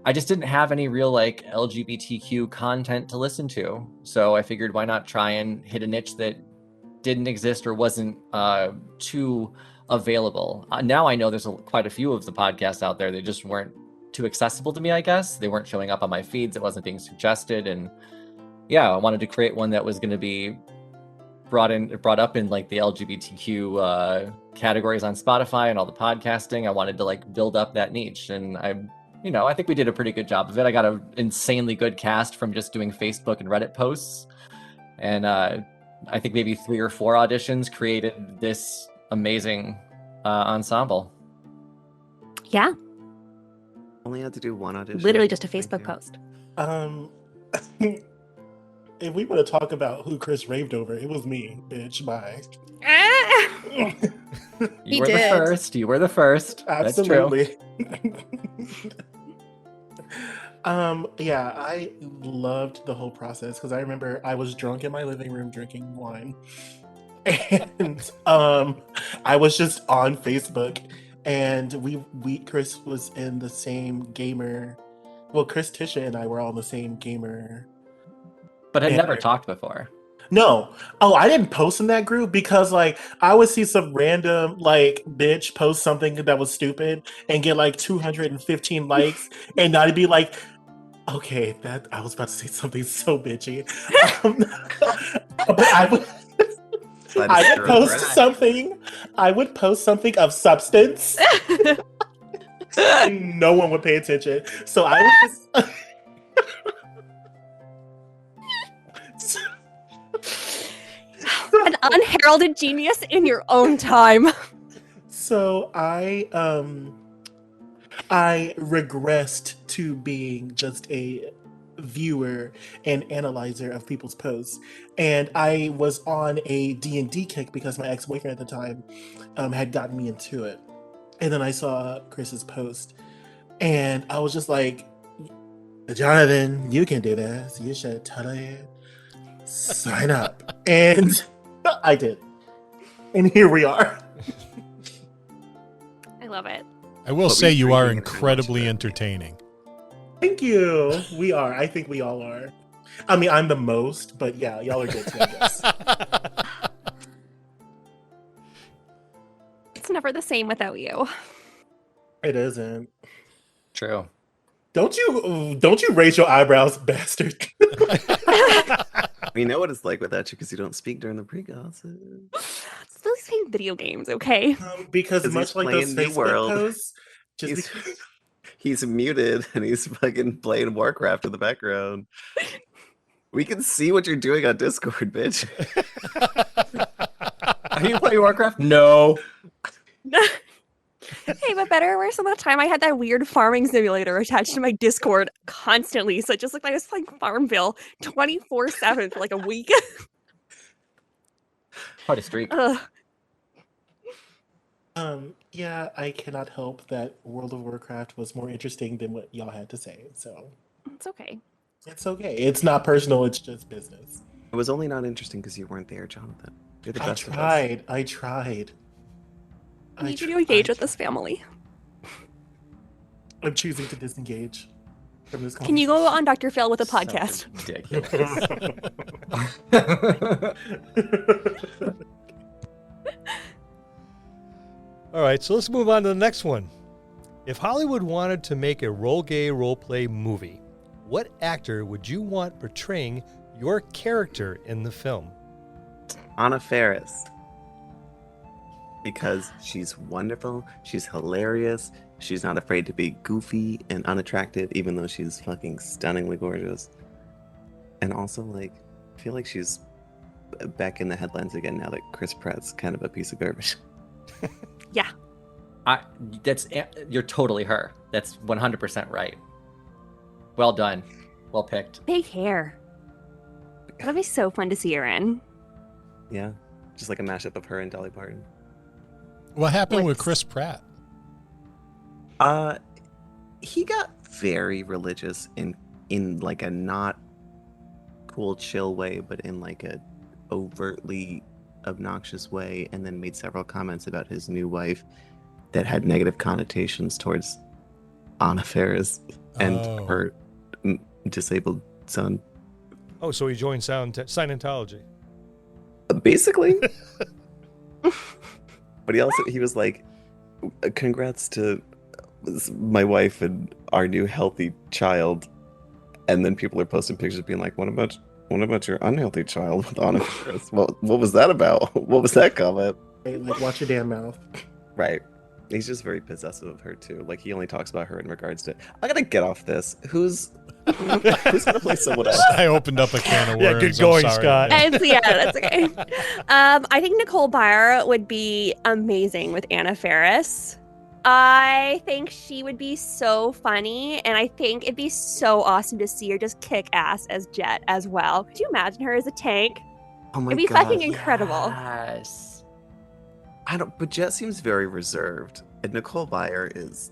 I just didn't have any real like LGBTQ content to listen to. So I figured, why not try and hit a niche that didn't exist or wasn't too available. Now I know there's quite a few of the podcasts out there that just weren't too accessible to me, I guess. They weren't showing up on my feeds. It wasn't being suggested. And yeah, I wanted to create one that was going to be brought up in like the LGBTQ categories on Spotify and all the podcasting. I wanted to like build up that niche, and I think we did a pretty good job of it. I got an insanely good cast from just doing Facebook and Reddit posts. And I think maybe 3 or 4 auditions created this amazing ensemble. Yeah, Only had to do one audition. literally just a Thank Facebook you. post. If we want to talk about who Chris raved over, it was me, bitch. Bye. You He were did. the first. You were the first. That's true. Absolutely. Yeah, I loved the whole process because I remember I was drunk in my living room drinking wine. And I was just on Facebook, and we Chris was in the same gamer Well, Chris, Tisha, and I were all in the same gamer. But had Yeah. never talked before. No. Oh, I didn't post in that group because like I would see some random like bitch post something that was stupid and get like 215 likes, and I'd be like, okay, that I was about to say something so bitchy. But I would post something. I would post something of substance, and no one would pay attention. So I would just. An unheralded genius in your own time. So I regressed to being just a viewer and analyzer of people's posts, and I was on a D&D kick because my ex-boyfriend at the time had gotten me into it, and then I saw Chris's post, and I was just like, Jonathan, you can do this. You should totally sign up. And I did. And here we are. I love it. I will say you are incredibly entertaining. Thank you. We are. I think we all are. I mean, I'm the most, but yeah, y'all are good too, I guess. It's never the same without you. It isn't. True. Don't you raise your eyebrows, bastard. We know what it's like without you because you don't speak during the pre-gossip. Still playing video games, okay? Because 'Cause much he's like those playing New Facebook World. posts, He's muted and he's fucking playing Warcraft in the background. We can see what you're doing on Discord, bitch. Are you playing Warcraft? No. Hey, but better or worse, some of the time I had that weird farming simulator attached to my Discord constantly, so it just looked like I was playing Farmville 24/7 for like a week. Quite a streak. Yeah, I cannot help that World of Warcraft was more interesting than what y'all had to say, so It's okay. it's okay. It's not personal, it's just business. It was only not interesting because you weren't there, Jonathan. You're the I best tried. I need you to engage with this family. I'm choosing to disengage from this Can you go on Dr. Phil with a podcast? Ridiculous. All right, so let's move on to the next one. If Hollywood wanted to make a Roll Gay Roleplay movie, what actor would you want portraying your character in the film? Anna Faris. Because she's wonderful, she's hilarious, she's not afraid to be goofy and unattractive, even though she's fucking stunningly gorgeous. And also, like, I feel like she's back in the headlines again now that Chris Pratt's kind of a piece of garbage. Yeah. You're totally her. That's 100% right. Well done. Well picked. Big hair. That'd be so fun to see her in. Yeah, just like a mashup of her and Dolly Parton. What happened with Chris Pratt? He got very religious in like a not cool, chill way, but in like a overtly obnoxious way, and then made several comments about his new wife that had negative connotations towards Anna Faris and her disabled son. Oh, so he joined Scientology. Basically. But he was like, congrats to my wife and our new healthy child. And then people are posting pictures being like, what about your unhealthy child with Anna Faris? What was that about? What was that comment? Hey, like, watch your damn mouth. Right. He's just very possessive of her too. Like, he only talks about her in regards to, I gotta get off this. Who's gonna play someone else? I opened up a can of worms. Yeah, good going, Scott. Yeah, that's okay. I think Nicole Byer would be amazing with Anna Faris. I think she would be so funny, and I think it'd be so awesome to see her just kick ass as Jet as well. Could you imagine her as a tank? Oh my It'd be God, fucking incredible. Yes. But Jet seems very reserved, and Nicole Byer is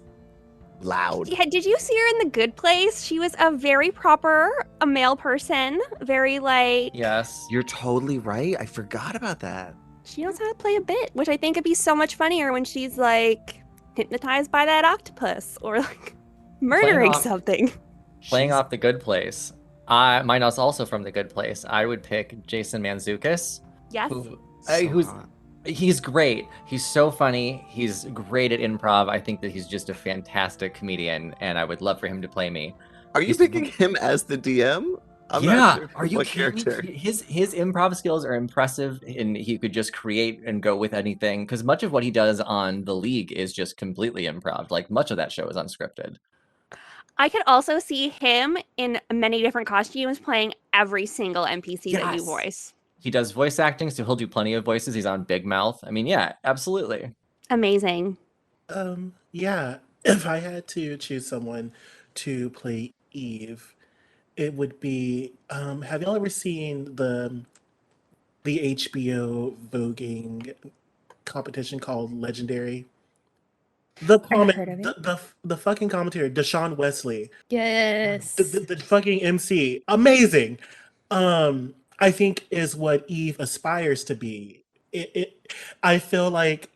loud. Yeah, did you see her in The Good Place? She was a very proper, a male person, very like. Yes. You're totally right. I forgot about that. She knows how to play a bit, which I think would be so much funnier when she's like hypnotized by that octopus or like murdering something. Playing She's- off The Good Place. Mine is also from The Good Place. I would pick Jason Mantzoukas. Yes. Who's hot. he's great. He's so funny. He's great at improv. I think that he's just a fantastic comedian, and I would love for him to play me. Are you He's- picking him as the DM? I'm yeah, not sure are you what kidding character. me? His improv skills are impressive, and he could just create and go with anything. Because much of what he does on The League is just completely improv. Like much of that show is unscripted. I could also see him in many different costumes playing every single NPC that you Yes. voice. He does voice acting, so he'll do plenty of voices. He's on Big Mouth. I mean, yeah, absolutely. Amazing. Yeah. If I had to choose someone to play Eve, it would be. Have y'all ever seen the HBO voguing competition called Legendary? The comment, heard of it. the fucking commentator, Deshaun Wesley, Yes. the fucking MC, amazing. I think is what Eve aspires to be. I feel like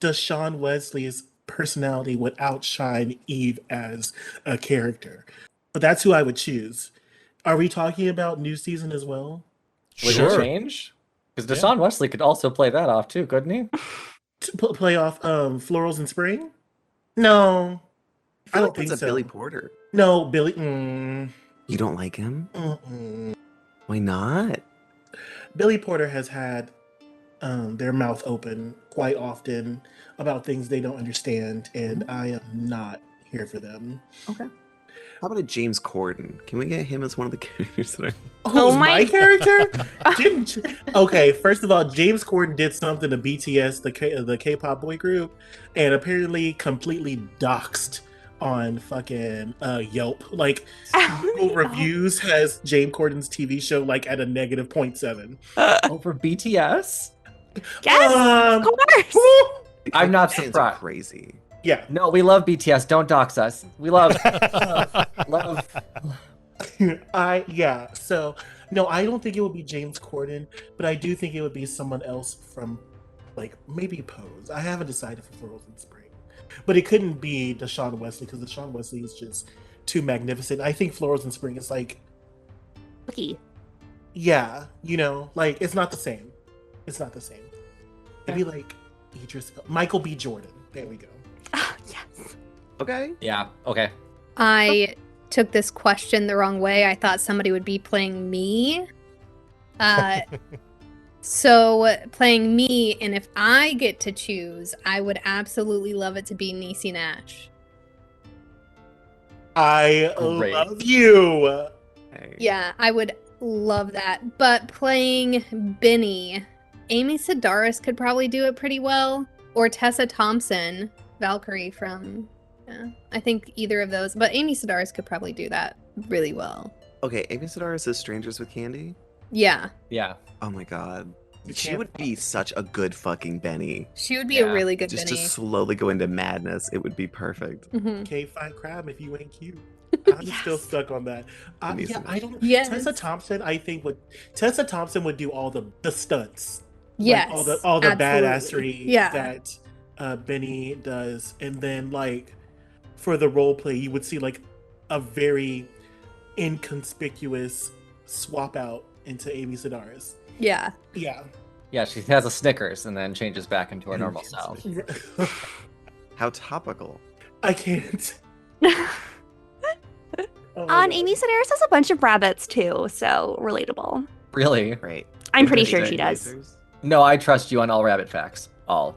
Deshaun Wesley's personality would outshine Eve as a character, but that's who I would choose. Are we talking about new season as well? Would Sure. it change? Because Deshaun Wesley could also play that off too, couldn't he? To play off Florals in Spring? No, I don't think It's so. a Billy Porter. No, Billy. You don't like him? Mm-mm. Why not? Billy Porter has had their mouth open quite often about things they don't understand, and I am not here for them. How about a James Corden? Can we get him as one of the characters that are... Oh, my- my character? Okay, first of all, James Corden did something to BTS, the K-pop boy group, and apparently completely doxed on fucking Yelp. Like, Google Reviews has James Corden's TV show like at a negative 0.7. Over BTS? Yes, Um, of course. I'm not Fans are surprised. crazy. Yeah. No, we love BTS. Don't dox us. We love love. Yeah. So no, I don't think it would be James Corden, but I do think it would be someone else from like maybe Pose. I haven't decided for Florals in Spring. But it couldn't be Deshaun Wesley because Deshaun Wesley is just too magnificent. I think Florals in Spring is like, Lucky. yeah, like it's not the same. It's not the same. Maybe like Idris, Michael B. Jordan. There we go. Yes. Okay. Yeah. Okay. I took this question the wrong way. I thought somebody would be playing me. So playing me, and if I get to choose, I would absolutely love it to be Niecy Nash. I Great. love you. Hey. Yeah, I would love that. But playing Benny, Amy Sedaris could probably do it pretty well. Or Tessa Thompson, Valkyrie from, I think either of those. But Amy Sedaris could probably do that really well. Okay, Amy Sedaris is Strangers with Candy? Yeah, Yeah. Oh my god. You She can't- would be such a good fucking Benny. she would be Yeah, a really good Just Benny. to slowly go into madness, it would be perfect. Mhm. Can't find crab if you ain't cute. I'm Yes. still stuck on that. Denise Yeah, and I don't. Yes. Tessa Thompson, I think Tessa Thompson would do all the stunts. Like, Yes, all the absolutely. badassery Yeah. that Benny does, and then like for the role play, you would see like a very inconspicuous swap out into Amy Sedaris. Yeah. Yeah. Yeah. She has a Snickers and then changes back into her normal self. How topical. I can't. Oh my And God. Amy Sedaris has a bunch of rabbits too, so relatable. Really? Right. I'm pretty Is sure that she does. lasers? No, I trust you on all rabbit facts. All.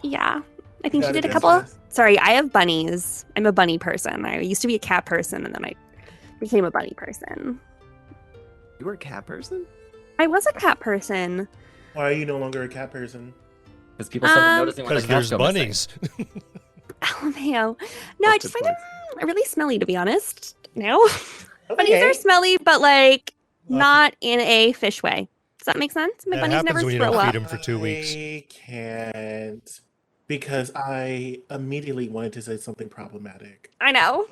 Yeah. I think she That did a is couple. nice. Sorry, I have bunnies. I'm a bunny person. I used to be a cat person and then I became a bunny person. You were a cat person? I was a cat person. Why are you no longer a cat person? Because people started Um, noticing when the Because cats there's go missing. bunnies. LMAO. No, I That's just good find them really smelly, to be honest. No. Bunnies Okay. are smelly, but like Well, not in a fish way. Does that make sense? My That bunnies happens never when you throw don't up. feed 'em for 2 weeks. I can't because I immediately wanted to say something problematic. I know.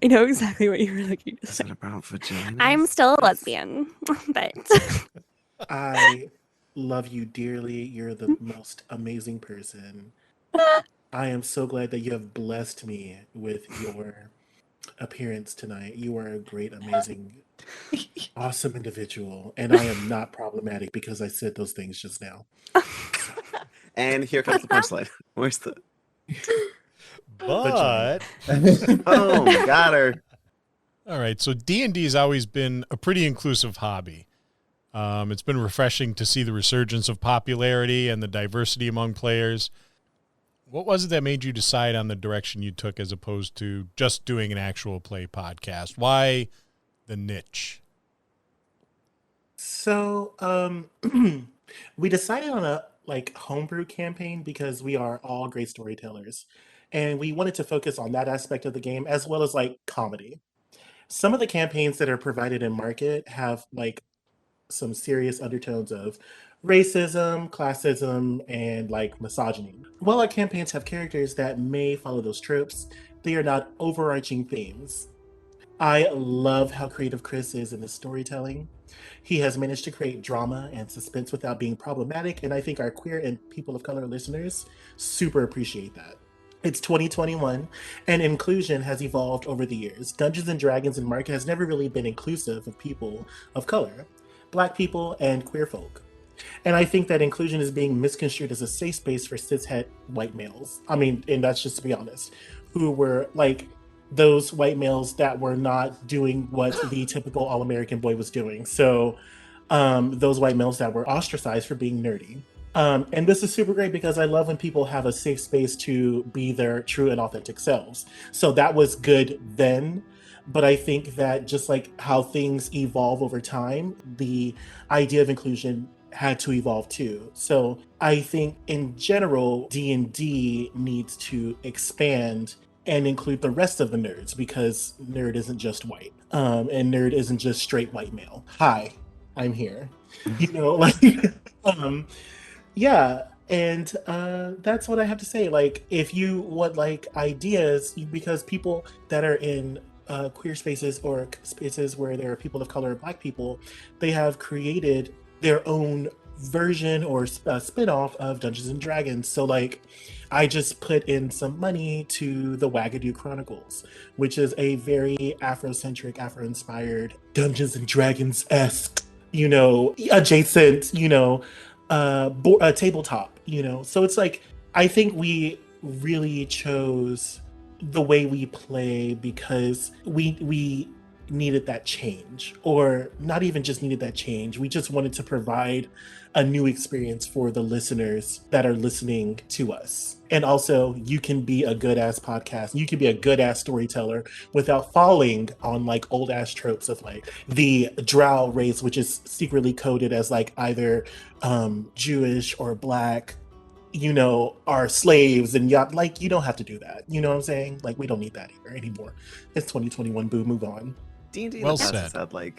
I know exactly what you were looking to Is say. that about vaginas? I'm still a lesbian, but I love you dearly. You're the most amazing person. I am so glad that you have blessed me with your appearance tonight. You are a great, amazing, awesome individual, and I am not problematic because I said those things just now. And here comes the punchline. Where's the But boom? Got her. all right, so D&D has always been a pretty inclusive hobby. It's been refreshing to see the resurgence of popularity and the diversity among players. What was it that made you decide on the direction you took as opposed to just doing an actual play podcast? Why the niche? So, we decided on a homebrew campaign because we are all great storytellers, and we wanted to focus on that aspect of the game as well as comedy. Some of the campaigns that are provided in market have some serious undertones of racism, classism, and misogyny. While our campaigns have characters that may follow those tropes, they are not overarching themes. I love how creative Chris is in his storytelling. He has managed to create drama and suspense without being problematic, and I think our queer and people of color listeners super appreciate that. It's 2021, and inclusion has evolved over the years. Dungeons and Dragons in market has never really been inclusive of people of color, Black people, and queer folk. And I think that inclusion is being misconstrued as a safe space for cishet white males. I mean, and that's just to be honest, who were those white males that were not doing what the typical all American boy was doing. So, those white males that were ostracized for being nerdy. And this is super great because I love when people have a safe space to be their true and authentic selves. So that was good then. But I think that just like how things evolve over time, the idea of inclusion had to evolve too. So I think in general, D&D needs to expand and include the rest of the nerds because nerd isn't just white. And nerd isn't just straight white male. Hi, I'm here. You know, um, yeah, and that's what I have to say. If you want ideas, because people that are in queer spaces or spaces where there are people of color or Black people, they have created their own version or spin-off of Dungeons and Dragons. So I just put in some money to the Wagadoo Chronicles, which is a very Afrocentric, Afro-inspired Dungeons and Dragons-esque, adjacent, tabletop, So it's I think we really chose the way we play because we needed that change, or not even just needed that change. We just wanted to provide a new experience for the listeners that are listening to us. And also, you can be a good ass podcast. You can be a good ass storyteller without falling on old ass tropes of the drow race, which is secretly coded as either Jewish or Black, are slaves, and you don't have to do that. You know what I'm saying? We don't need that here anymore. It's 2021. Boo, move on. D&D in Well the past said. has had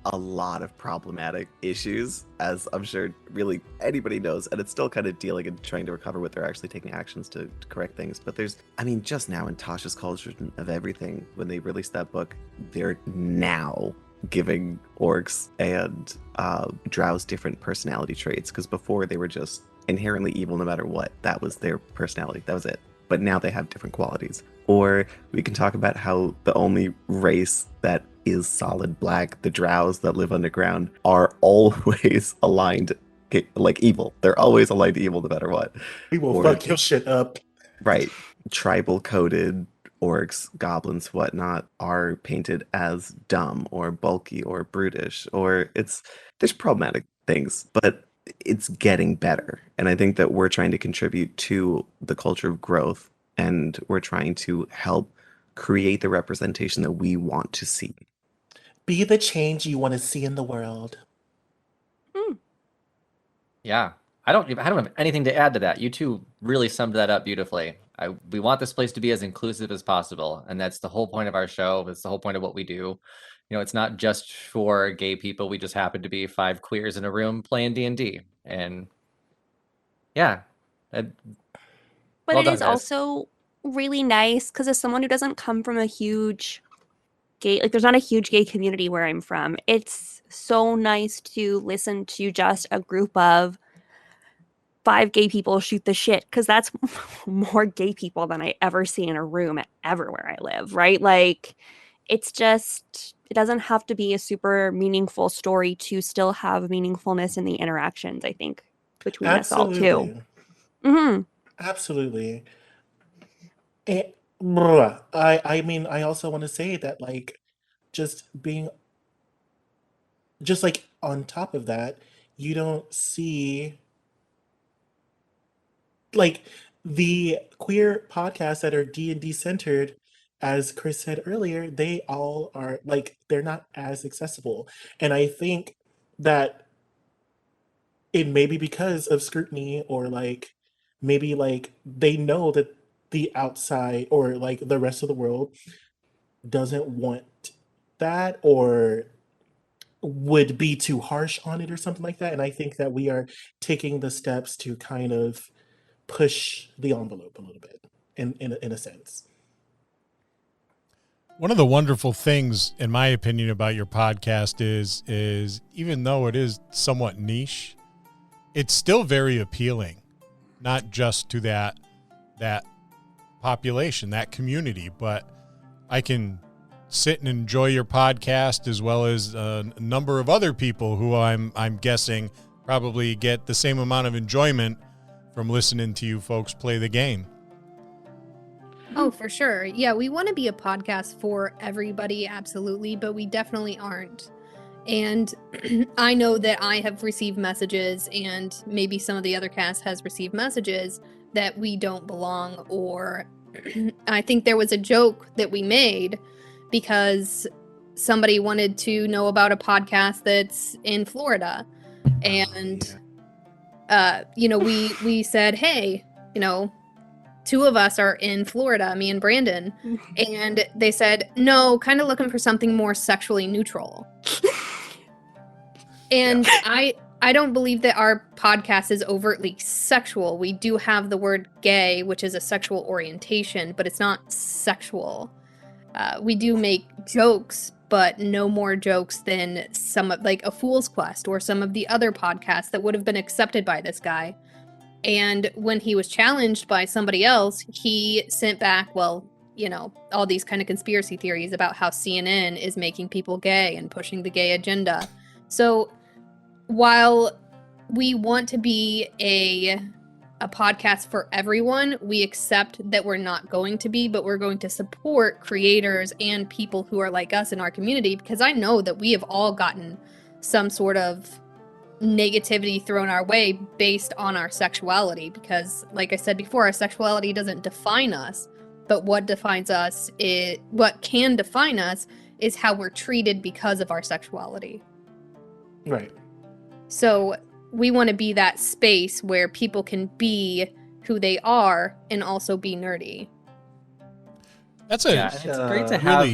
a lot of problematic issues, as I'm sure really anybody knows, and it's still kind of dealing and trying to recover what they're actually taking actions to correct things. But just now in Tasha's Culture of Everything, when they released that book, they're now giving orcs and drows different personality traits, because before they were just inherently evil no matter what. That was their personality. That was it. But now they have different qualities. Or we can talk about how the only race that is solid Black, the drows that live underground, are always aligned evil. They're always aligned to evil no matter what. We will fuck your shit up. Right. Tribal coded orcs, goblins, whatnot, are painted as dumb or bulky or brutish, or there's problematic things, but it's getting better. And I think that we're trying to contribute to the culture of growth, and we're trying to help create the representation that we want to see. Be the change you want to see in the world. Yeah. I don't have anything to add to that. You two really summed that up beautifully. We want this place to be as inclusive as possible, and that's the whole point of our show. It's the whole point of what we do. It's not just for gay people. We just happen to be 5 queers in a room playing D&D, and yeah. But Well it done, is guys. also really nice because as someone who doesn't come from a huge gay, there's not a huge gay community where I'm from. It's so nice to listen to just a group of 5 gay people shoot the shit, because that's more gay people than I ever see in a room everywhere I live, right? Like, it's just, it doesn't have to be a super meaningful story to still have meaningfulness in the interactions, I think, between us all too. Absolutely. Absolutely. And, I mean, I also want to say that, like, just being, just like on top of that, you don't see like the queer podcasts that are D&D centered, as Chris said earlier, they all are like, they're not as accessible. And I think that it may be because of scrutiny, or like maybe like they know that the outside or like the rest of the world doesn't want that, or would be too harsh on it or something like that. And I think that we are taking the steps to kind of push the envelope a little bit in a sense. One of the wonderful things, in my opinion, about your podcast is even though it is somewhat niche, it's still very appealing, not just to that population, that community, but I can sit and enjoy your podcast as well as a number of other people who I'm guessing probably get the same amount of enjoyment from listening to you folks play the game. Oh, for sure. Yeah, we want to be a podcast for everybody, absolutely, but we definitely aren't. And I know that I have received messages, and maybe some of the other cast has received messages that we don't belong, or I think there was a joke that we made because somebody wanted to know about a podcast that's in Florida. And we said, hey, 2 of us are in Florida, me and Brandon, and they said, no, kind of looking for something more sexually neutral. And I don't believe that our podcast is overtly sexual. We do have the word gay, which is a sexual orientation, but it's not sexual. We do make jokes, but no more jokes than some of, like, a Fool's Quest or some of the other podcasts that would have been accepted by this guy. And when he was challenged by somebody else, he sent back, well, all these kind of conspiracy theories about how CNN is making people gay and pushing the gay agenda. So while we want to be a podcast for everyone, we accept that we're not going to be, but we're going to support creators and people who are like us in our community, because I know that we have all gotten some sort of negativity thrown our way based on our sexuality, because like I said before, our sexuality doesn't define us, but what can define us is how we're treated because of our sexuality. Right. So we want to be that space where people can be who they are and also be nerdy. It's great to have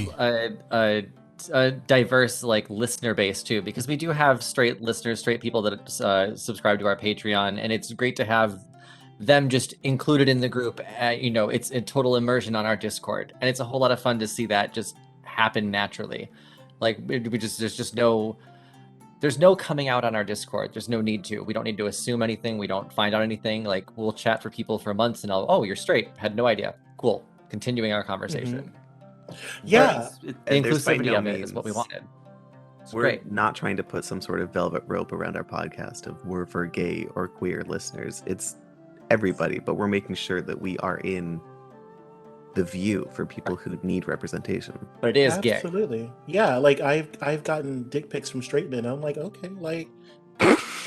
a diverse listener base too, because we do have straight listeners, straight people that subscribe to our Patreon, and it's great to have them just included in the group. It's a total immersion on our Discord, and it's a whole lot of fun to see that just happen naturally. There's no coming out on our Discord. There's no need to. We don't need to assume anything. We don't find out anything. We'll chat for people for months, and you're straight. Had no idea. Cool. Continuing our conversation. Mm-hmm. Yeah. The inclusivity of it is what we wanted. We're not trying to put some sort of velvet rope around our podcast of we're for gay or queer listeners. It's everybody, but we're making sure that we are in the view for people who need representation. But it is gay. Absolutely. Yeah, I've gotten dick pics from straight men. I'm like, okay,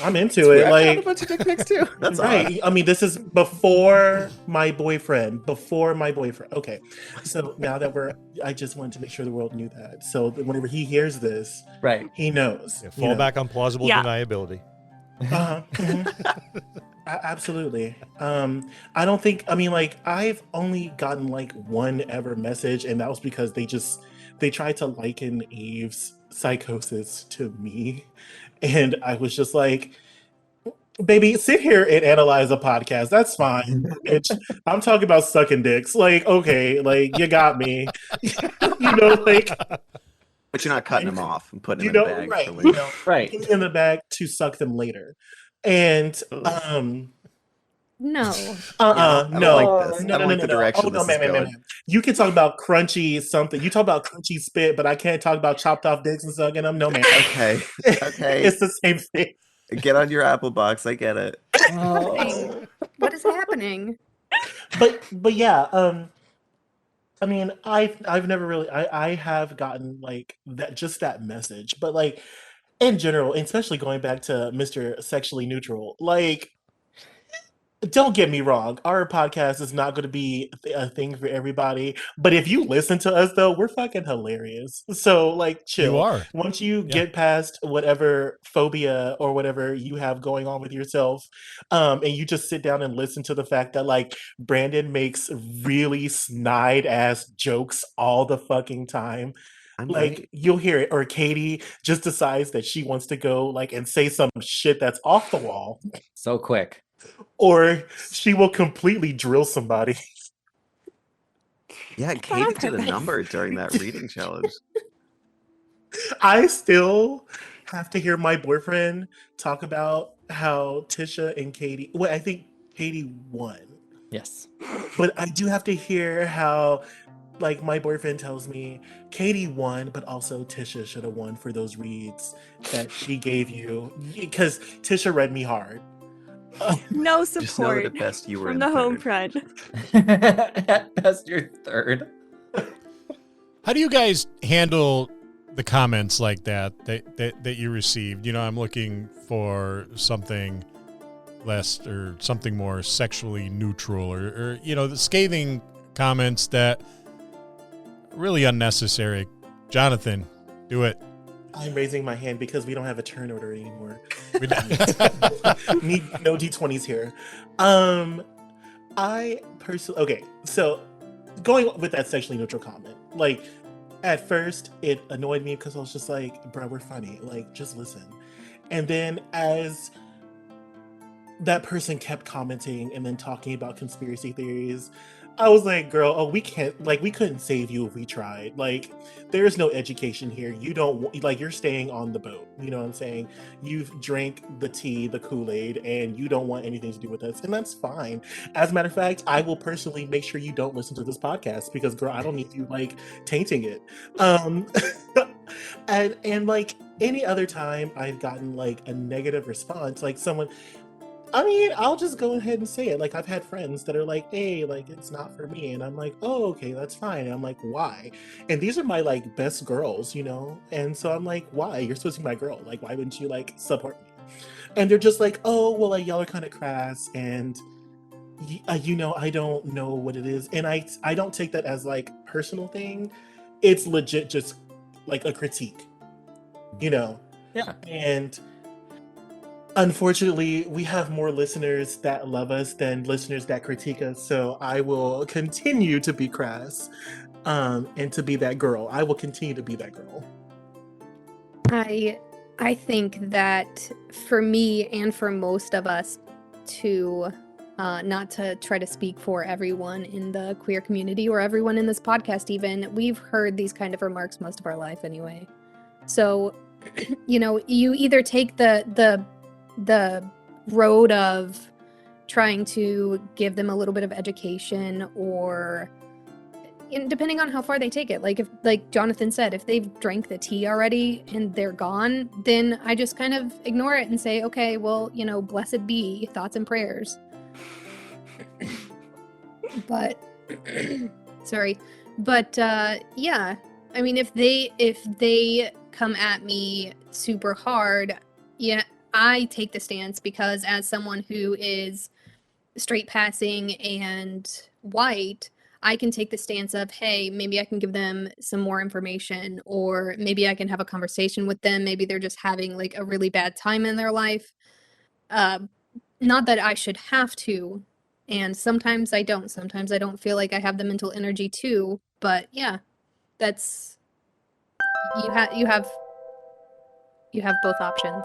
I'm into it. I've got a bunch of dick pics too. That's right. I mean, this is before my boyfriend. Okay. So now that I just wanted to make sure the world knew that. So that whenever he hears this, right, he knows. Fall back on plausible deniability. Mm-hmm. Absolutely. I don't think, I've only gotten one ever message, and that was because they tried to liken Eve's psychosis to me. And I was just like, baby, sit here and analyze a podcast. That's fine. I'm talking about sucking dicks. Okay, you got me. But you're not cutting them off and putting them in the bag. Right. Right. In the bag to suck them later. And No. I don't No. like this. No, I no, don't no, like no, the no. direction Oh, no, this is man. going. You can talk about crunchy something. You talk about crunchy spit, but I can't talk about chopped off dicks and sucking them. No, man. Okay, okay. It's the same thing. Get on your Apple box. I get it. Oh. What is happening? But yeah, I mean, I've never really I have gotten like that message, but like in general, and especially going back to Mr. Sexually Neutral, like don't get me wrong, our podcast is not going to be a thing for everybody. But if you listen to us, though, we're fucking hilarious. So, like, You chill. are. Once you Yeah. get past whatever phobia or whatever you have going on with yourself, and you just sit down and listen to the fact that, like, Brandon makes really snide ass jokes all the fucking time. I'm Like great. you'll hear it, or Katie just decides that she wants to go like and say some shit that's off the wall, So quick. or she will completely drill somebody. Yeah, on Katie did a purpose. number during that reading challenge. I still have to hear my boyfriend talk about how Tisha and Katie. Well, I think Katie won, Yes. but I do have to hear how, like, my boyfriend tells me Katie won, but also Tisha should have won for those reads that she gave you because Tisha read me hard. No Just know support that at best you were from in the home third. front. At best, you're third. How do you guys handle the comments like that you received? You know, I'm looking for something less or something more sexually neutral, or you know, the scathing comments that are really unnecessary. Jonathan, do it. I'm raising my hand because we don't have a turn order anymore. We- Need no D20s here. I personally okay. So going with that sexually neutral comment, like at first it annoyed me because I was just like, "Bro, we're funny. Like, just listen." And then as that person kept commenting and then talking about conspiracy theories, I was like, girl, oh, we couldn't save you if we tried. Like, there's no education here. You don't, like, you're staying on the boat. You know what I'm saying? You've drank the tea, the Kool-Aid, and you don't want anything to do with us. And that's fine. As a matter of fact, I will personally make sure you don't listen to this podcast because, girl, I don't need you, like, tainting it. Um, and like any other time I've gotten, like, a negative response, like someone, I mean, I'll just go ahead and say it. Like, I've had friends that are like, hey, like, it's not for me. And I'm like, oh, okay, that's fine. And I'm like, why? And these are my, like, best girls, you know? And so I'm like, why? You're supposed to be my girl. Like, why wouldn't you, like, support me? And they're just like, oh, well, like, y'all are kind of crass. And, you know, I don't know what it is. And I don't take that as, like, personal thing. It's legit just, like, a critique, you know? Yeah. And unfortunately, we have more listeners that love us than listeners that critique us. So I will continue to be crass, and to be that girl. I will continue to be that girl. I think that for me and for most of us to not to try to speak for everyone in the queer community or everyone in this podcast even, we've heard these kind of remarks most of our life anyway. So, you know, you either take the road of trying to give them a little bit of education, or depending on how far they take it, like if, like Jonathan said, if they've drank the tea already and they're gone, then I just kind of ignore it and say, okay, well, you know, blessed be, thoughts and prayers. But sorry, but yeah, I mean, if they come at me super hard, yeah, I take the stance because as someone who is straight passing and white, I can take the stance of, hey, maybe I can give them some more information, or maybe I can have a conversation with them. Maybe they're just having like a really bad time in their life. Not that I should have to, and sometimes I don't. Sometimes I don't feel like I have the mental energy to, but yeah, that's you have both options.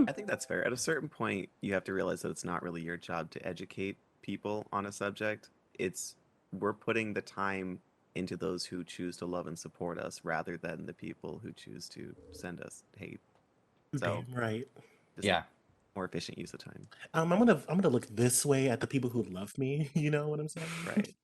I think that's fair. At a certain point, you have to realize that it's not really your job to educate people on a subject. We're putting the time into those who choose to love and support us rather than the people who choose to send us hate. So Damn right. just Yeah. more efficient use of time. I'm gonna look this way at the people who love me. You know what I'm saying? Right.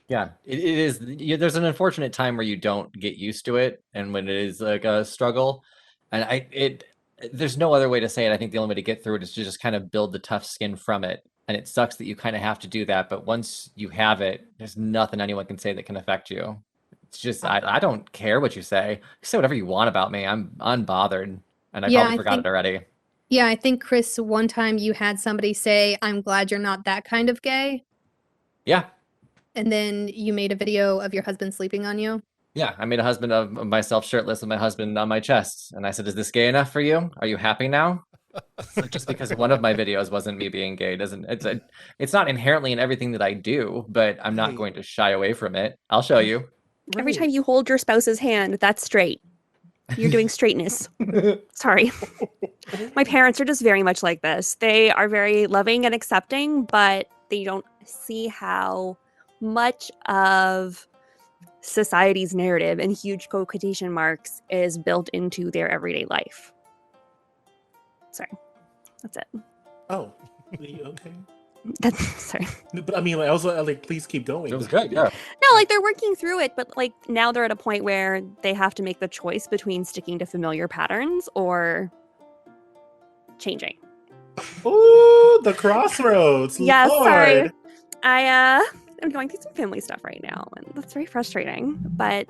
Yeah, it is. There's an unfortunate time where you don't get used to it, and when it is like a struggle, and there's no other way to say it. I think the only way to get through it is to just kind of build the tough skin from it. And it sucks that you kind of have to do that, but once you have it, there's nothing anyone can say that can affect you. It's just I don't care what you say. You say whatever you want about me. I'm unbothered, and I Yeah, probably I forgot think- it already. Yeah, I think, Chris, one time you had somebody say, "I'm glad you're not that kind of gay." Yeah. And then you made a video of your husband sleeping on you. Yeah, I made a husband of myself shirtless with my husband on my chest. And I said, is this gay enough for you? Are you happy now? So just because one of my videos wasn't me being gay it's not inherently in everything that I do, but I'm not Right. going to shy away from it. I'll show you. Every Right. time you hold your spouse's hand, that's straight. You're doing straightness. Sorry. My parents are just very much like this. They are very loving and accepting, but they don't see how much of society's narrative and huge quotation marks is built into their everyday life. Sorry. That's it. Oh, okay. That's sorry. But I mean, like, I was like, please keep going. It was good, yeah. No, like they're working through it, but like now they're at a point where they have to make the choice between sticking to familiar patterns or changing. Ooh, the crossroads. Yes, Lord. sorry. I'm going through some family stuff right now, and that's very frustrating. But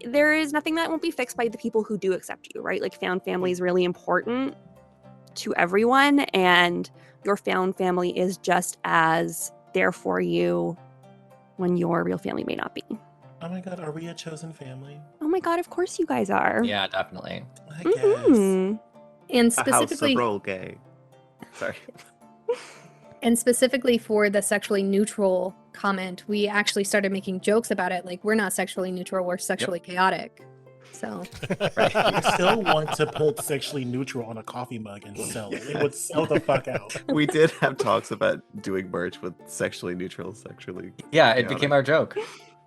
there is nothing that won't be fixed by the people who do accept you, right? Like found family is really important to everyone, and your found family is just as there for you when your real family may not be. Oh my God, are we a chosen family? Oh my God, of course you guys are. Yeah, definitely. I guess. Mhm. And A house of specifically, roll gay. Sorry. and specifically for the sexually neutral comment, we actually started making jokes about it. Like, we're not sexually neutral, we're sexually chaotic. So I still want to put sexually neutral on a coffee mug and sell it. It would sell the fuck out. We did have talks about doing merch with sexually neutral, sexually. Yeah, it chaotic. became our joke.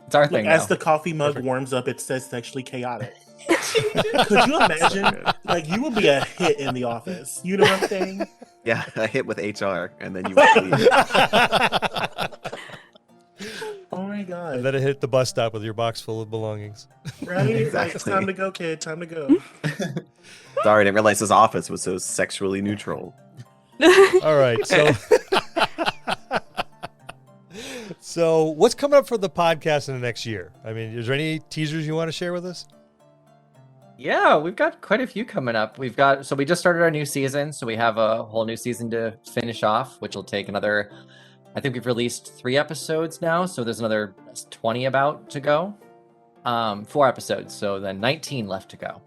It's our Like, thing as now. the coffee mug warms up, it says sexually chaotic. Could you imagine? Like, you would be a hit in the office. You know what I'm saying? Yeah, a hit with HR, and then you would leave. Oh my God. And then it hit the bus stop with your box full of belongings. Right? Like, it's Exactly. time to go, kid. Time to go. Sorry, I didn't realize his office was so sexually neutral. All right, so what's coming up for the podcast in the next year? I mean, is there any teasers you want to share with us? Yeah, we've got quite a few coming up. We just started our new season, so we have a whole new season to finish off, which will take another, I think we've released 3 episodes now, so there's another 20 about to go. 4 episodes, so then 19 left to go.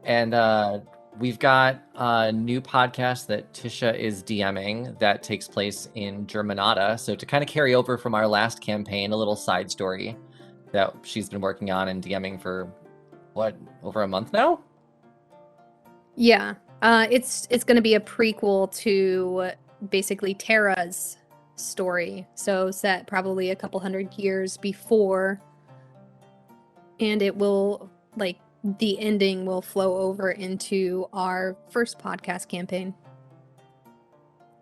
And we've got a new podcast that Tisha is DMing that takes place in Germanata. So to kind of carry over from our last campaign, a little side story that she's been working on and DMing for, over a month now? yeah, it's going to be a prequel to basically Terra's story. So set probably a couple hundred years before, and it will, like, the ending will flow over into our first podcast campaign.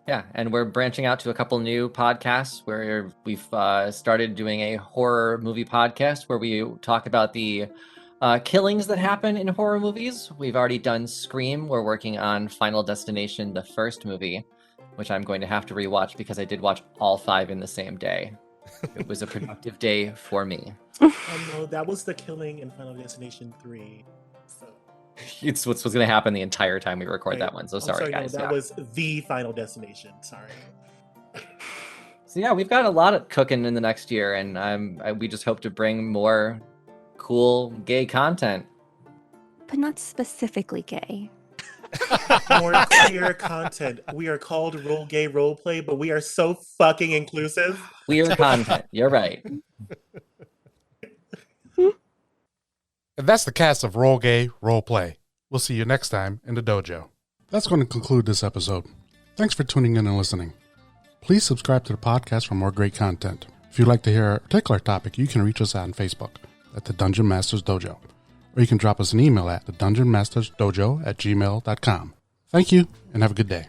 Yeah, and we're branching out to a couple new podcasts where we've started doing a horror movie podcast where we talk about the killings that happen in horror movies. We've already done Scream. We're working on Final Destination, the first movie, which I'm going to have to rewatch because I did watch all 5 in the same day. It was a productive day for me. Oh no, that was the killing in Final Destination 3. So, It's what's going to happen the entire time we record that one. So I'm sorry, no, guys. that Yeah. was the Final Destination. Sorry. So yeah, we've got a lot of cooking in the next year, and we just hope to bring more cool gay content. But not specifically gay. More queer content. We are called Roll Gay Roleplay, but we are so fucking inclusive. Queer content. You're right. And that's the cast of Roll Gay Roleplay. We'll see you next time in the dojo. That's going to conclude this episode. Thanks for tuning in and listening. Please subscribe to the podcast for more great content. If you'd like to hear a particular topic, you can reach us on Facebook at the Dungeon Masters Dojo, or you can drop us an email at thedungeonmastersdojo@gmail.com. Thank you, and have a good day.